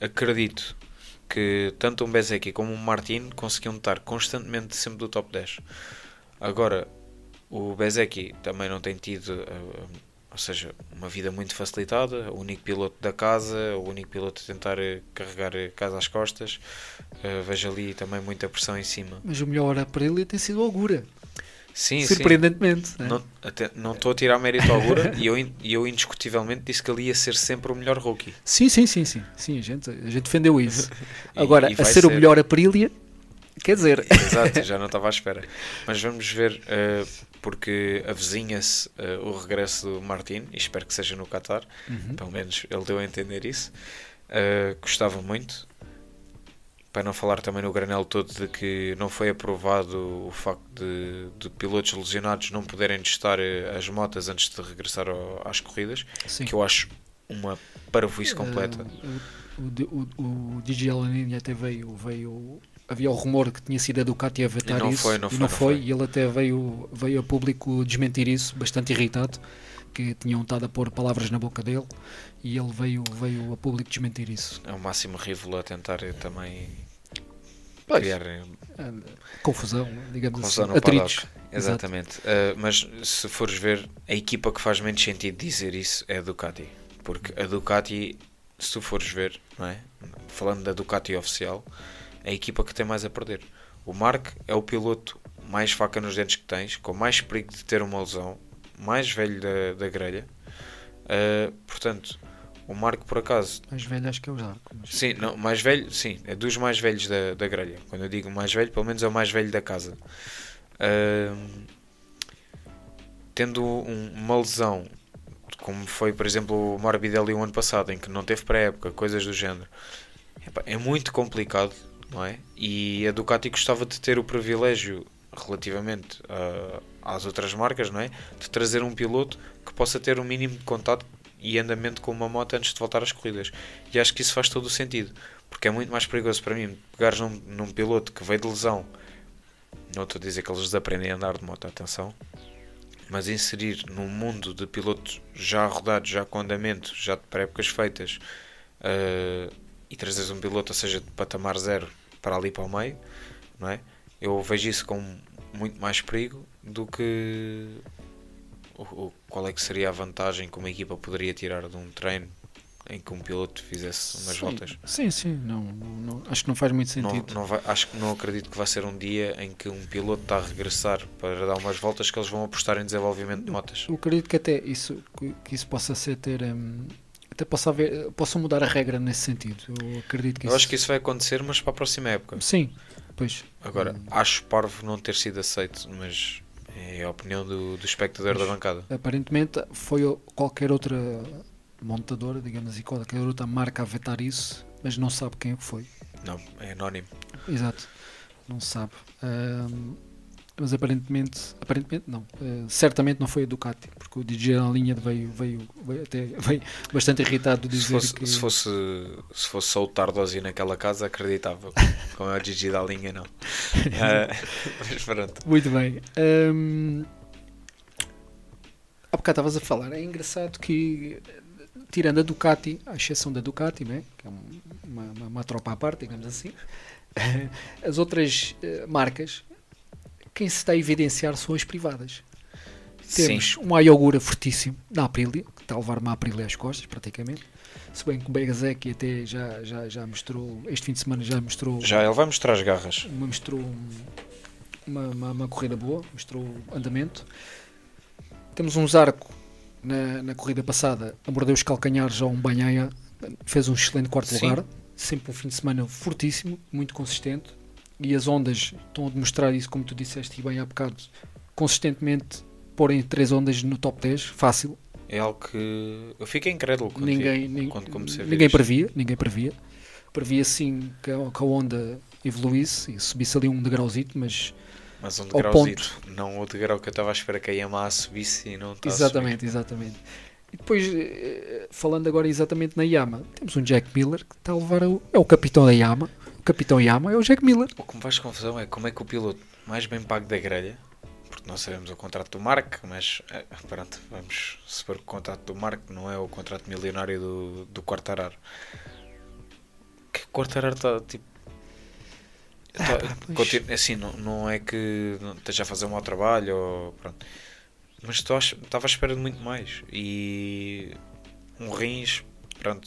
acredito que tanto um Bezzecchi como um Martin conseguiam estar constantemente sempre do top 10. Agora, o Bezzecchi também não tem tido, ou seja, uma vida muito facilitada, o único piloto da casa, o único piloto a tentar carregar a casa às costas. Vejo ali também muita pressão em cima. Mas o melhor para ele tem sido o Augura. Sim, surpreendentemente. Sim. Não estou a tirar mérito ao Augura e eu indiscutivelmente disse que ele ia ser sempre o melhor rookie. Sim, a gente defendeu isso. Agora, a ser o melhor Aprilia, quer dizer... Exato, já não estava à espera. Mas vamos ver, porque avizinha-se o regresso do Martin, e espero que seja no Qatar, pelo menos ele deu a entender isso. Gostava muito. Para não falar também no granel todo de que não foi aprovado o facto de pilotos lesionados não poderem testar as motas antes de regressar às corridas. Sim. Que eu acho uma parvoíce completa. O Gigi Dall'Igna até veio, havia o rumor que tinha sido a Ducati a vetar isso, e não foi, e ele até veio a público desmentir isso, bastante irritado, que tinham estado a pôr palavras na boca dele, e ele veio a público desmentir isso. É o máximo rívulo a tentar também criar confusão, digamos confusão assim, atritos. Exatamente. Mas se fores ver, a equipa que faz menos sentido dizer isso é a Ducati, porque a Ducati, se tu fores ver, não é? Falando da Ducati oficial, é a equipa que tem mais a perder. O Marc é o piloto mais faca nos dentes que tens, com mais perigo de ter uma lesão, mais velho da grelha. Portanto, o Marc, por acaso... Mais velho acho que é o Zarco. Mas... Sim, não, mais velho, sim, é dos mais velhos da grelha. Quando eu digo mais velho, pelo menos é o mais velho da casa. Tendo uma lesão, como foi, por exemplo, o Morbidelli o ano passado, em que não teve pré-época, coisas do género, é muito complicado, não é? E a Ducati gostava de ter o privilégio, relativamente às outras marcas, não é? De trazer um piloto que possa ter um mínimo de contato e andamento com uma moto antes de voltar às corridas. E acho que isso faz todo o sentido, porque é muito mais perigoso para mim pegares num piloto que veio de lesão. Não estou a dizer que eles desaprendem a andar de moto, atenção, mas inserir num mundo de pilotos já rodados, já com andamento, já de pré-épocas feitas, e trazeres um piloto, ou seja, de patamar zero para ali para o meio, não é? Eu vejo isso com muito mais perigo do que qual é que seria a vantagem que uma equipa poderia tirar de um treino em que um piloto fizesse umas voltas. Sim, não, acho que não faz muito sentido. Não acredito que vai ser um dia em que um piloto está a regressar para dar umas voltas que eles vão apostar em desenvolvimento de motas. Eu acredito que até isso possa ser até possa mudar a regra nesse sentido. Eu acredito que acho que isso vai acontecer, mas para a próxima época. Sim, pois. Agora, acho parvo não ter sido aceito, mas é a opinião do espectador da bancada. Aparentemente foi qualquer outra montadora, digamos assim, qualquer outra marca a vetar isso, mas não sabe quem foi. Não, é anónimo. Exato, não sabe. Mas aparentemente não. Certamente não foi a Ducati, porque o DJ na linha veio bastante irritado de dizer que... Se fosse só o Tardosi naquela casa, acreditava. Com a Gigi da linha, não. Mas pronto. Muito bem. Há bocado estavas a falar. É engraçado que, tirando a Ducati, à exceção da Ducati, né, que é uma tropa à parte, digamos assim, as outras marcas quem se está a evidenciar são as privadas. Temos um Ayogura fortíssimo na Aprilia, que está a levar uma Aprilia às costas, praticamente. Se bem que o Begasecki até já mostrou, este fim de semana já mostrou... Já ele vai mostrar as garras. Mostrou uma corrida boa, mostrou andamento. Temos um Zarco, na corrida passada, mordeu os calcanhares a um Bagnaia, fez um excelente quarto lugar. Sempre um fim de semana fortíssimo, muito consistente. E as ondas estão a demonstrar isso, como tu disseste e bem há bocado, consistentemente porem 3 ondas no top 10, fácil. É algo que eu fiquei incrédulo quando comecei a ver ninguém previa. Previa sim que a onda evoluísse e subisse ali um degrauzito, mas um degrauzito, não o degrau que eu estava à espera que a Yamaha subisse e não está exatamente. E depois, falando agora exatamente na Yamaha, temos um Jack Miller que está a levar, é o capitão da Yamaha. O capitão Yamaha é o Jack Miller. O que me faz confusão é como é que o piloto mais bem pago da grelha, porque não sabemos o contrato do Mark, mas pronto, vamos supor que o contrato do Mark não é o contrato milionário do Quartararo. Que o Quartararo está tipo... assim, não é que não esteja a fazer um mau trabalho, ou, pronto. Mas estava à espera de muito mais. E um Rins, pronto,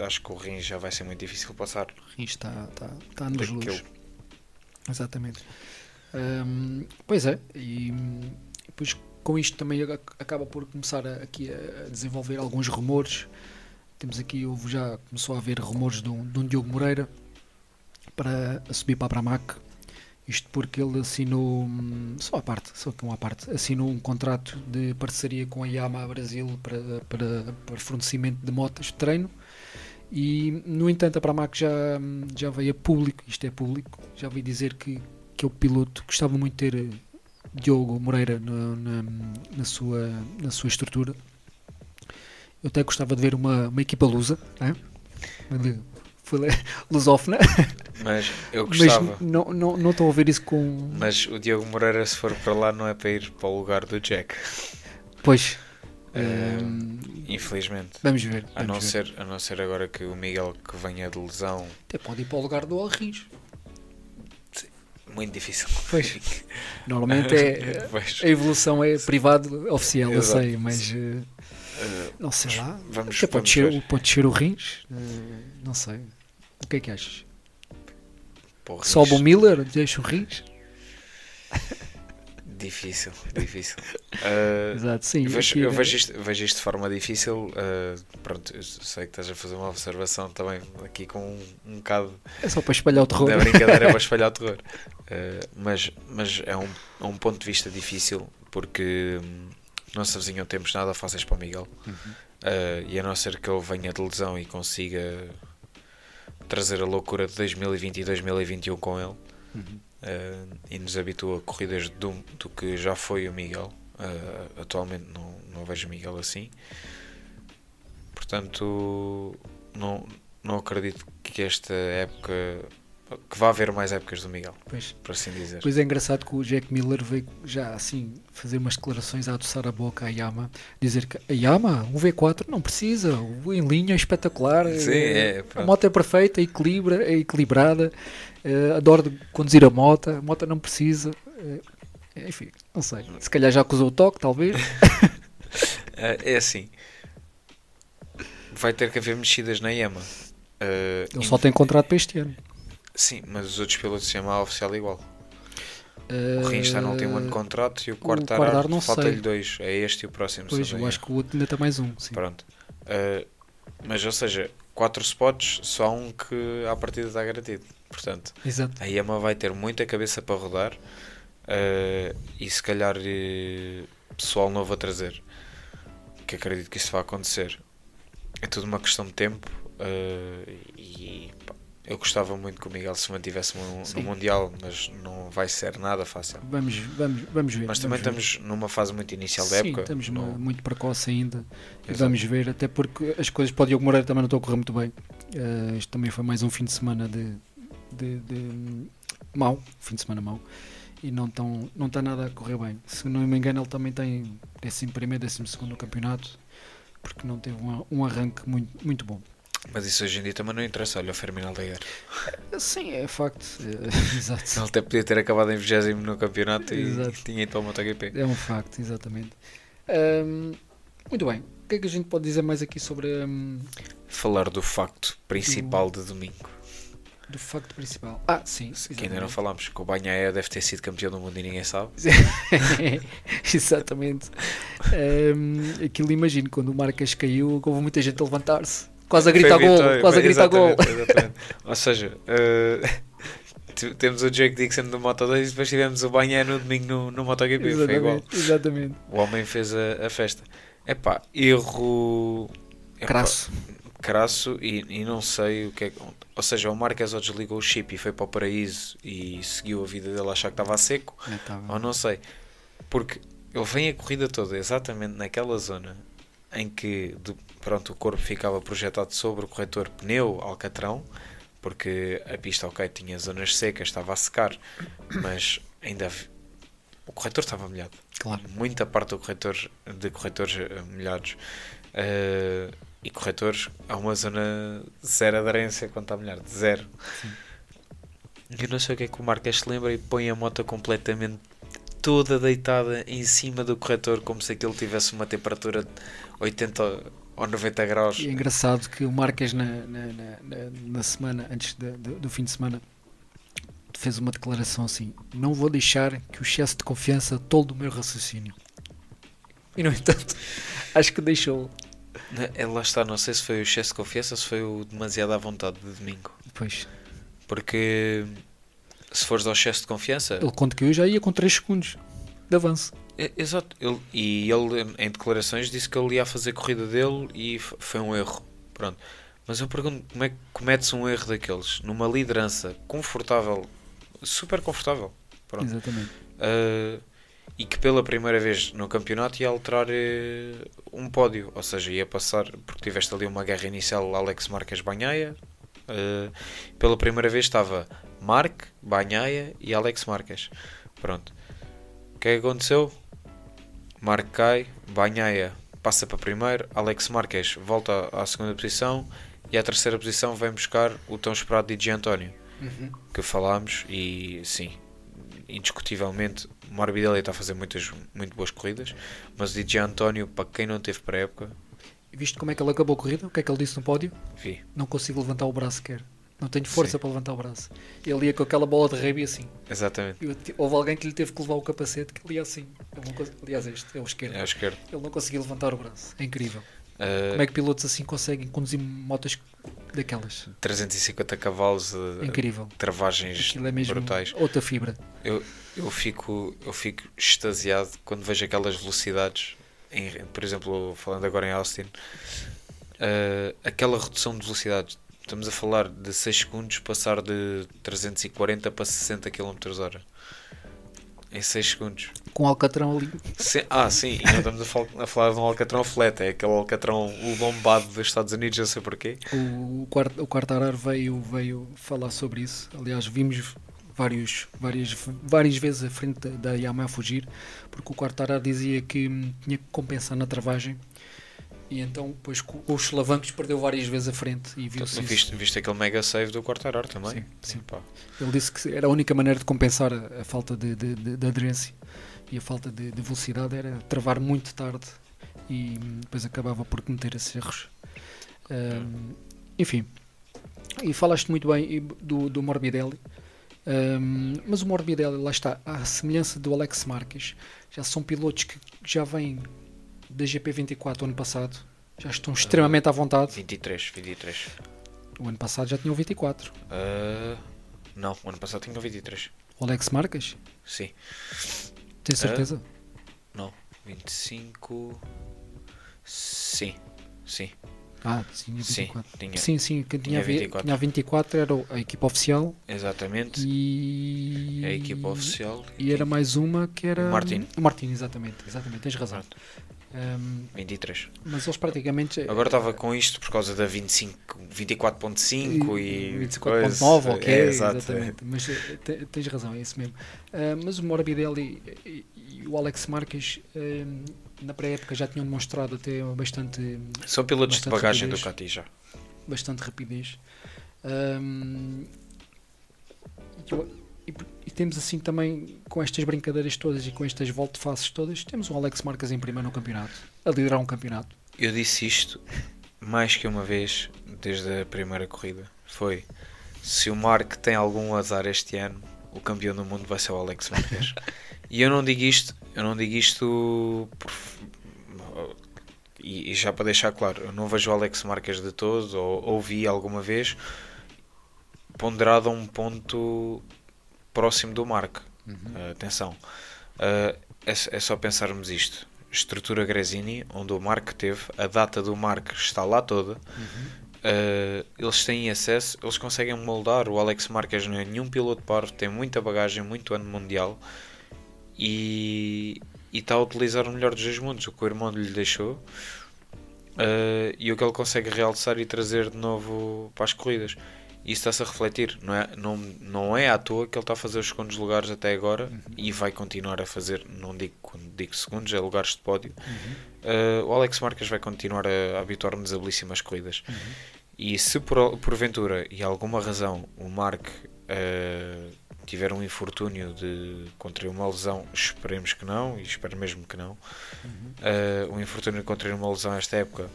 acho que o Rins já vai ser muito difícil passar. O Rins está nos luz. Exatamente. Pois é, e depois com isto também acaba por começar aqui a desenvolver alguns rumores. Temos aqui, já começou a haver rumores de um Diogo Moreira para subir para a Pramac. Isto porque ele assinou, só uma parte, assinou um contrato de parceria com a Yamaha Brasil para fornecimento de motas de treino. E, no entanto, a Pramac já veio a público, isto é público, já veio dizer que o piloto gostava muito de ter Diogo Moreira na sua estrutura. Eu até gostava de ver uma equipa lusa, foi lusófona. Mas eu gostava. Mas não estou a ver isso com... Mas o Diogo Moreira, se for para lá, não é para ir para o lugar do Jack. Pois. Infelizmente. Vamos ver. A não ser agora que o Miguel que venha de lesão... Até pode ir para o lugar do Alrins. Muito difícil. Pois. Normalmente a evolução é privado oficial, eu sei, mas... não sei lá. Pode descer o Rins. Não sei. O que é que achas? Sobe o Miller, deixa o Rins. Difícil. Exato, sim. Eu vejo isto de forma difícil. Pronto, eu sei que estás a fazer uma observação também aqui com um bocado. É só para espalhar o terror. Da brincadeira é para espalhar o terror. Mas é um ponto de vista difícil porque não se avizinham tempos nada fáceis para o Miguel. E a não ser que ele venha de lesão e consiga trazer a loucura de 2020 e 2021 com ele. E nos habitua a corridas do que já foi o Miguel. Atualmente não vejo o Miguel assim, portanto não acredito que esta época, que vá haver mais épocas do Miguel, por assim dizer. Pois é engraçado que o Jack Miller veio já assim fazer umas declarações a adoçar a boca à Yamaha, dizer que a Yamaha, o V4 não precisa, o em linha é espetacular. Sim, a moto é perfeita, é equilibrada, adoro conduzir a moto não precisa, enfim, não sei, se calhar já acusou o toque, talvez. É assim, vai ter que haver mexidas na Yamaha. Ele só tem contrato para este ano. Sim, mas os outros pilotos de Yamaha oficial igual. O Rins está no último ano de contrato e o Quartararo falta-lhe 2. É este e o próximo. Pois, eu acho que o outro ainda tem mais um. Sim. Pronto. Mas, ou seja, 4 spots, só há um que à partida está garantido. Portanto, exato. A Yamaha vai ter muita cabeça para rodar e se calhar pessoal novo a trazer. Que acredito que isso vai acontecer. É tudo uma questão de tempo e pá, eu gostava muito que o Miguel se mantivesse no Mundial, mas não vai ser nada fácil. Vamos ver. Mas também estamos numa fase muito inicial da época. Sim, estamos muito precoce ainda. E vamos ver, até porque as coisas para o Diogo Moreira também não estão a correr muito bem. Este também foi mais um fim de semana mau. Fim de semana mau. E não está nada a correr bem. Se não me engano, ele também tem 11º, 12º no campeonato, porque não teve um arranque muito bom. Mas isso hoje em dia também não interessa. Olha o Fermín Aldeguer. Sim, é facto. Exato. Ele até podia ter acabado em 20º no campeonato e tinha ido para o MotoGP. É um facto, exatamente. Muito bem. O que é que a gente pode dizer mais aqui sobre... Falar do facto principal de domingo. Do facto principal. Sim. Que ainda não falámos. Que o Bagnaia deve ter sido campeão do mundo e ninguém sabe. Exatamente. Aquilo, imagino, quando o Marques caiu, houve muita gente a levantar-se. Quase a gritar gol. Quase a gritar gol. Exatamente. Ou seja, temos o Jake Dixon do Moto2 e depois tivemos o Bagnaia no domingo no MotoGP. Foi igual. Exatamente. O homem fez a festa. Erro... Crasso e não sei o que é. Ou seja, o Marques ou desligou o chip e foi para o paraíso e seguiu a vida dele a achar que estava a seco, ou não sei, porque ele vem a corrida toda exatamente naquela zona em que o corpo ficava projetado sobre o corretor pneu alcatrão, porque a pista tinha zonas secas, estava a secar, mas ainda o corretor estava molhado. Claro. Muita parte do corretores molhados. E corretores, há uma zona zero aderência quando está molhado, zero. Sim. Eu não sei o que é que o Marques se lembra e põe a moto completamente toda deitada em cima do corretor, como se aquilo tivesse uma temperatura de 80 ou 90 graus. E é engraçado que o Marques na semana, antes do fim de semana, fez uma declaração assim: não vou deixar que o excesso de confiança tolhe o meu raciocínio. E no entanto, acho que deixou. Lá está, não sei se foi o excesso de confiança ou se foi o demasiado à vontade de domingo. Pois. Porque se fores ao excesso de confiança... Ele, quando caiu, já ia com 3 segundos de avanço. Exato. Ele, em declarações, disse que ele ia fazer a corrida dele e foi um erro. Pronto. Mas eu pergunto, como é que cometes um erro daqueles? Numa liderança confortável, super confortável. Pronto. Exatamente. E que pela primeira vez no campeonato ia alterar um pódio, ou seja, ia passar, porque tiveste ali uma guerra inicial, Alex Marques Bagnaia, pela primeira vez estava Marc, Bagnaia e Alex Marques. Pronto. O que é que aconteceu? Marc cai, Bagnaia passa para primeiro, Alex Marques volta à segunda posição e à terceira posição vem buscar o tão esperado Di Giannantonio, que falámos, e sim, indiscutivelmente o Morbidelli está a fazer muito boas corridas, mas o Di Giannantonio, para quem não teve pré-época... Viste como é que ele acabou a corrida? O que é que ele disse no pódio? Vi. Não consigo levantar o braço sequer. Não tenho força para levantar o braço. Ele ia com aquela bola de rugby assim. Exatamente. Houve alguém que lhe teve que levar o capacete, que ele ia assim. Aliás, este é o esquerdo. É o esquerdo. Ele não conseguia levantar o braço. É incrível. Como é que pilotos assim conseguem conduzir motos daquelas? 350 cavalos de incrível. Travagens é mesmo brutais. Outra fibra. Eu fico extasiado quando vejo aquelas velocidades, por exemplo, falando agora em Austin, aquela redução de velocidades. Estamos a falar de 6 segundos, passar de 340 para 60 km/h. Em 6 segundos. Com o alcatrão ali. Sim, e não estamos a falar de um alcatrão flat, é aquele alcatrão lombado dos Estados Unidos, não sei porquê. O Quartararo veio falar sobre isso. Aliás, vimos várias vezes a frente da Yamaha fugir, porque o Quartararo dizia que tinha que compensar na travagem. E então, depois com os solavancos, perdeu várias vezes a frente e viu-se isso. Viste aquele mega save do Quartararo também? Sim. Ele disse que era a única maneira de compensar a falta de aderência e a falta de velocidade era travar muito tarde e depois acabava por cometer esses erros. Enfim, e falaste muito bem do Morbidelli, mas o Morbidelli, lá está, à semelhança do Alex Marques, já são pilotos que já vêm da GP24 ano passado, já estão extremamente à vontade. 23. O ano passado já tinham 24. Não, o ano passado tinham 23. O Alex Marques? Sim. Tens certeza? Não, 25. Sim. Tinha 24. Sim, quem tinha 24 era a equipa oficial. Exatamente. E a equipa oficial. E era mais uma que era... O Martin, exatamente, tens razão. 23. Mas eles praticamente... Agora estava com isto por causa da 24.5 e 24.9, ok, exatamente. Mas tens razão, é isso mesmo. Mas o Morbidelli e o Alex Marques na pré-época já tinham demonstrado até bastante... São pilotos de bagagem Ducati já. bastante rapidez. E temos assim também, com estas brincadeiras todas e com estas volte-faces todas, temos o Alex Marquez em primeiro no campeonato, a liderar um campeonato. Eu disse isto mais que uma vez desde a primeira corrida. Foi, se o Mark tem algum azar este ano, o campeão do mundo vai ser o Alex Marquez. E eu não digo isto e já para deixar claro, eu não vejo o Alex Marquez de todo, ou ouvi alguma vez ponderado a um ponto próximo do Mark. Atenção, é só pensarmos isto: estrutura Gresini, onde o Mark teve, a data do Mark está lá toda. Eles têm acesso, eles conseguem moldar. O Alex Marquez não é nenhum piloto parvo, tem muita bagagem, muito ano mundial, e está a utilizar o melhor dos dois mundos, o que o irmão lhe deixou, e o que ele consegue realçar e trazer de novo para as corridas. Isso está-se a refletir, não é à toa que ele está a fazer os segundos lugares até agora, e vai continuar a fazer. Quando digo segundos, é lugares de pódio. O Alex Marquez vai continuar a habituar-nos a belíssimas corridas. E se porventura e alguma razão o Mark tiver um infortúnio de contrair uma lesão, esperemos que não, e espero mesmo que não, um infortúnio de contrair uma lesão esta época,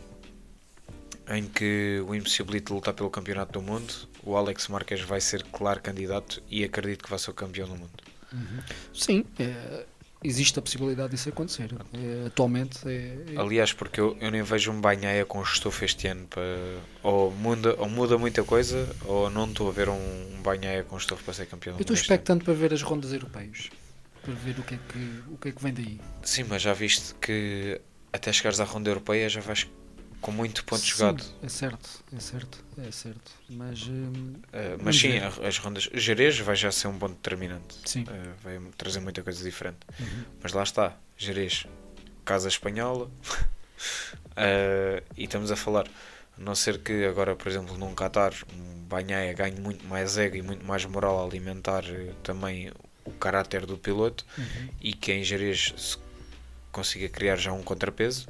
em que o impossibilite de lutar pelo campeonato do mundo, o Alex Marquez vai ser claro candidato, e acredito que vai ser o campeão do mundo. Sim, existe a possibilidade disso acontecer. Atualmente aliás, porque eu nem vejo um Bagnaia com estofo este ano. Ou muda muita coisa, ou não estou a ver um Bagnaia com estofo para ser campeão do mundo. Eu estou expectante para ver as rondas europeias, para ver o que é que vem daí. Sim, mas já viste que até chegares à ronda europeia já vais com muito ponto jogado. É certo. Mas sim, as rondas. Jerez vai já ser um ponto determinante. Sim. Vai trazer muita coisa diferente. Mas lá está, Jerez, casa espanhola. E estamos a falar, a não ser que agora, por exemplo, num Qatar, um Bagnaia ganhe muito mais ego e muito mais moral a alimentar também o caráter do piloto, e que em Jerez consiga criar já um contrapeso.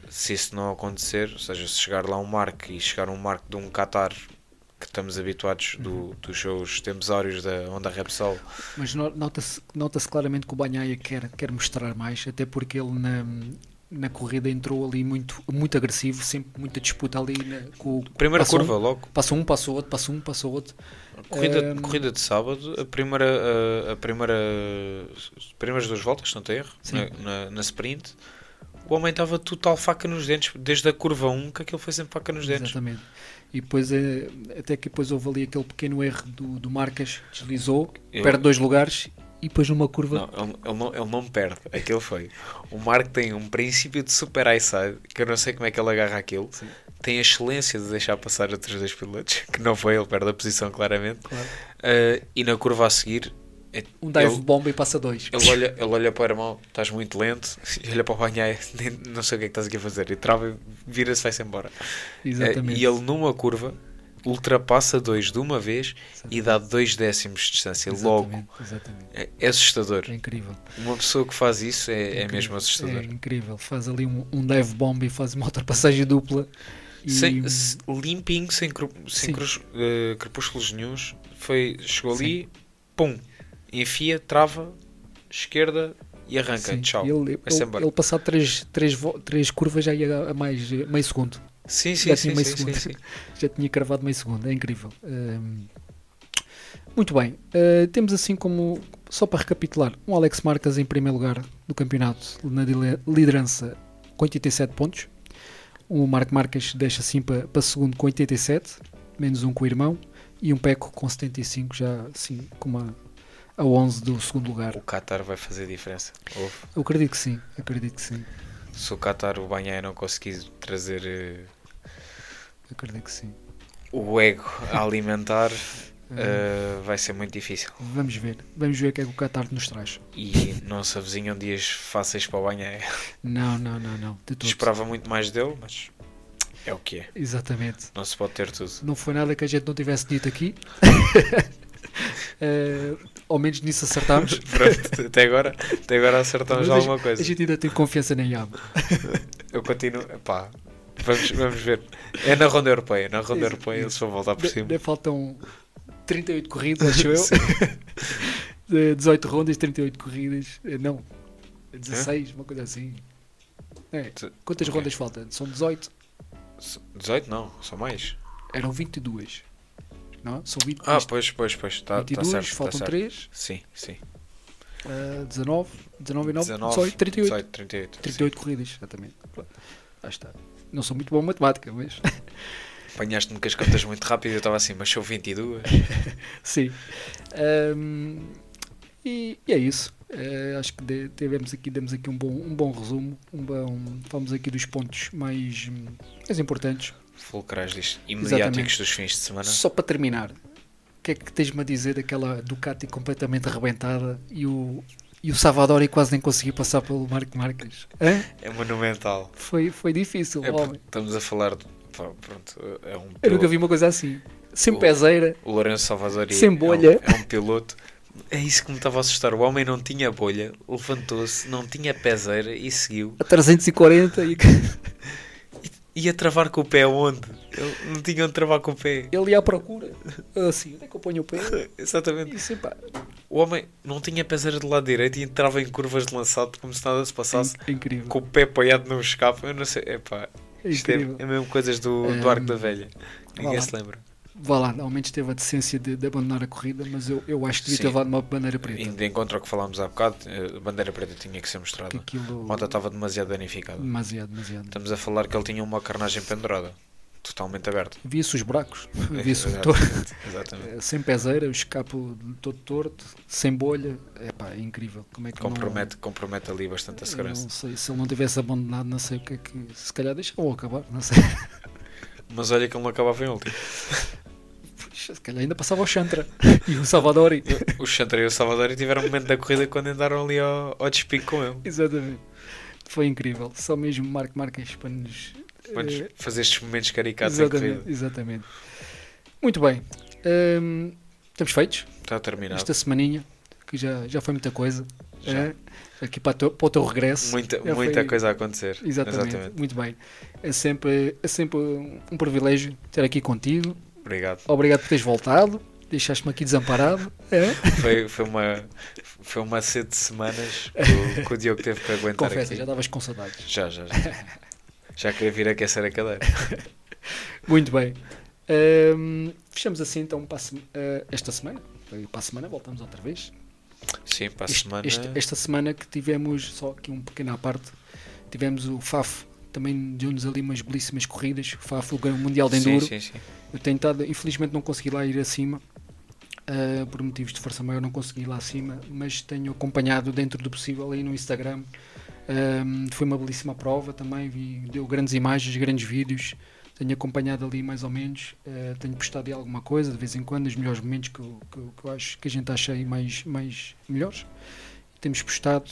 Se isso não acontecer, ou seja, se chegar lá um Mark e chegar um Mark de um Qatar que estamos habituados dos seus tempos áureos da Honda Repsol. Mas nota-se claramente que o Bagnaia quer mostrar mais, até porque ele na corrida entrou ali muito agressivo, sempre muita disputa ali com primeira curva logo. Passa um, passa o outro. Corrida de sábado, as primeiras duas voltas, se não tem erro, na sprint, o homem estava total faca nos dentes, desde a curva 1, que aquilo foi sempre faca nos dentes. Exatamente. E depois, até que depois houve ali aquele pequeno erro do Marques, deslizou, perde 2 lugares, e depois numa curva... Não, ele não perde, aquilo foi. O Mark tem um princípio de super eyesight, que eu não sei como é que ele agarra aquilo. Sim. Tem a excelência de deixar passar outros 2 pilotos, que não foi, ele perde a posição claramente. Claro. E na curva a seguir, um dive bomba e passa 2. Ele olha para o irmão, estás muito lento, e olha para o Bagnaia, não sei o que é que estás aqui a fazer, e trava, vira-se, vai-se embora. Exatamente. E ele numa curva ultrapassa 2 de uma vez. Exatamente. E dá 2 décimos de distância. Exatamente. Logo. É assustador. É incrível. Uma pessoa que faz isso é mesmo assustador. É incrível. Faz ali um dive bomb e faz uma ultrapassagem dupla. Limpinho, sem crepúsculos nenhuns. Chegou ali, pum, enfia, trava, esquerda e arranca. Sim. Tchau. Ele passado 3 curvas já ia a mais meio segundo. Sim. Já tinha cravado meio segundo. É incrível. Muito bem. Temos assim como, só para recapitular, um Alex Marquez em primeiro lugar do campeonato, na liderança com 87 pontos. O Marc Marquez deixa assim para segundo com 87, menos um com o irmão, e um Pecco com 75, já assim com a 11 do segundo lugar. O Qatar vai fazer diferença. Eu acredito que sim. Se o Qatar, o Bagnaia, não conseguir trazer acredito que sim, o ego a alimentar, vai ser muito difícil. Vamos ver o que é que o Qatar nos traz. E não se avizinham dias fáceis para o Bagnaia. Não. Esperava muito mais dele, mas é o que é. Exatamente. Não se pode ter tudo. Não foi nada que a gente não tivesse dito aqui. Ao menos nisso acertámos. Pronto, até agora acertámos alguma coisa. A gente ainda tem confiança na IAB. Eu continuo, Vamos ver. É na ronda europeia. Na ronda europeia eles vão voltar por cima. Faltam 38 corridas, acho eu. 18 rondas, 38 corridas. Não, 16, uma coisa assim. Quantas rondas faltam? São 18? 18 não, são mais. Eram 22. Não? São 20. Pois. Tá 22, certo, faltam 3. Sim. 19 e 9, só 38. 38 corridas, exatamente. Lá está. Não sou muito bom em matemática, mas... Apanhaste-me com as contas muito rápido e eu estava assim, mas são 22. Sim. E é isso. Acho que demos aqui um bom resumo. Falamos aqui dos pontos mais importantes. Fulcrais disto. Imediáticos dos fins de semana. Só para terminar, o que é que tens-me a dizer daquela Ducati completamente arrebentada e o Savadori quase nem conseguiu passar pelo Marc Marques? É monumental. Foi difícil, homem. Estamos a falar de... Pronto, eu nunca vi uma coisa assim. Sem peseira. O Lourenço Salvadori sem bolha. É um piloto. É isso que me estava a assustar. O homem não tinha bolha, levantou-se, não tinha peseira e seguiu. A 340 e... Ia travar com o pé onde? Ele não tinha onde travar com o pé. Ele ia à procura. Assim, onde é que eu ponho o pé? Exatamente. Isso, o homem não tinha peseira do lado direito e entrava em curvas de lançado como se nada se passasse. Incrível. Com o pé apoiado no escape. Eu não sei. Isto é mesmo coisas do Arco da Velha. Ninguém se lembra. Vá lá, ao menos teve a decência de abandonar a corrida, mas eu acho que devia ter levado uma bandeira preta. Indo de encontro ao que falámos há bocado, a bandeira preta tinha que ser mostrada. A moto estava demasiado danificada. Demasiado. Estamos a falar que ele tinha uma carnagem pendurada, totalmente aberta. Via-se os buracos, via-se o motor. Exatamente. Sem peseira, o escape todo torto, sem bolha. É incrível. Como é que compromete ali bastante a segurança. Não sei, se ele não tivesse abandonado, não sei o que é que... Se calhar deixava-o acabar, não sei. Mas olha que ele não acabava em último. Se calhar ainda passava o Chantra e o Savadori. O Chantra e o Savadori tiveram um momento da corrida quando andaram ali ao despique com ele. Exatamente. Foi incrível. Só mesmo Marc Marques para nos fazer estes momentos caricatos em corrida. Exatamente. Muito bem. Estamos feitos. Está terminado. Esta semaninha, que já foi muita coisa. Aqui para o teu regresso. Muita coisa a acontecer. Exatamente. Muito bem. É sempre um privilégio ter aqui contigo. Obrigado por teres voltado. Deixaste-me aqui desamparado. Foi uma sede de semanas que o Diogo teve para aguentar. Confessa, aqui. já estavas com saudades. Já queria vir aquecer a cadeira. Muito bem. Fechamos assim então esta semana. Para a semana voltamos outra vez. Sim, para a semana. Esta semana que tivemos, só aqui um pequeno à parte, tivemos o FAF. Também deu-nos ali umas belíssimas corridas. O FAF, o Mundial de Enduro. Sim. Eu tenho estado, infelizmente não consegui lá ir acima, por motivos de força maior não consegui ir lá acima, mas tenho acompanhado dentro do possível aí no Instagram. Foi uma belíssima prova também, deu grandes imagens, grandes vídeos, tenho acompanhado ali mais ou menos, tenho postado aí alguma coisa de vez em quando, os melhores momentos que eu acho que a gente acha aí mais melhores, temos postado.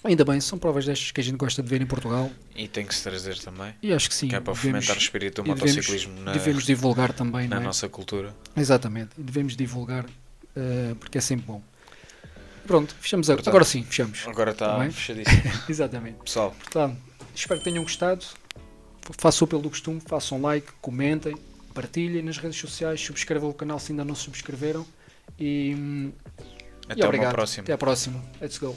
Ainda bem, são provas destas que a gente gosta de ver em Portugal. E tem que se trazer também. E acho que sim. Que é para fomentar o espírito do motociclismo devemos divulgar também na nossa cultura. Exatamente. Devemos divulgar porque é sempre bom. Pronto, fechamos agora. Agora sim, fechamos. Agora está fechadíssimo. Exatamente. Pessoal. Portanto, espero que tenham gostado. Façam pelo costume, façam like, comentem, partilhem nas redes sociais, subscrevam o canal se ainda não subscreveram. E até obrigado. Uma próxima. Até à próxima. Let's go.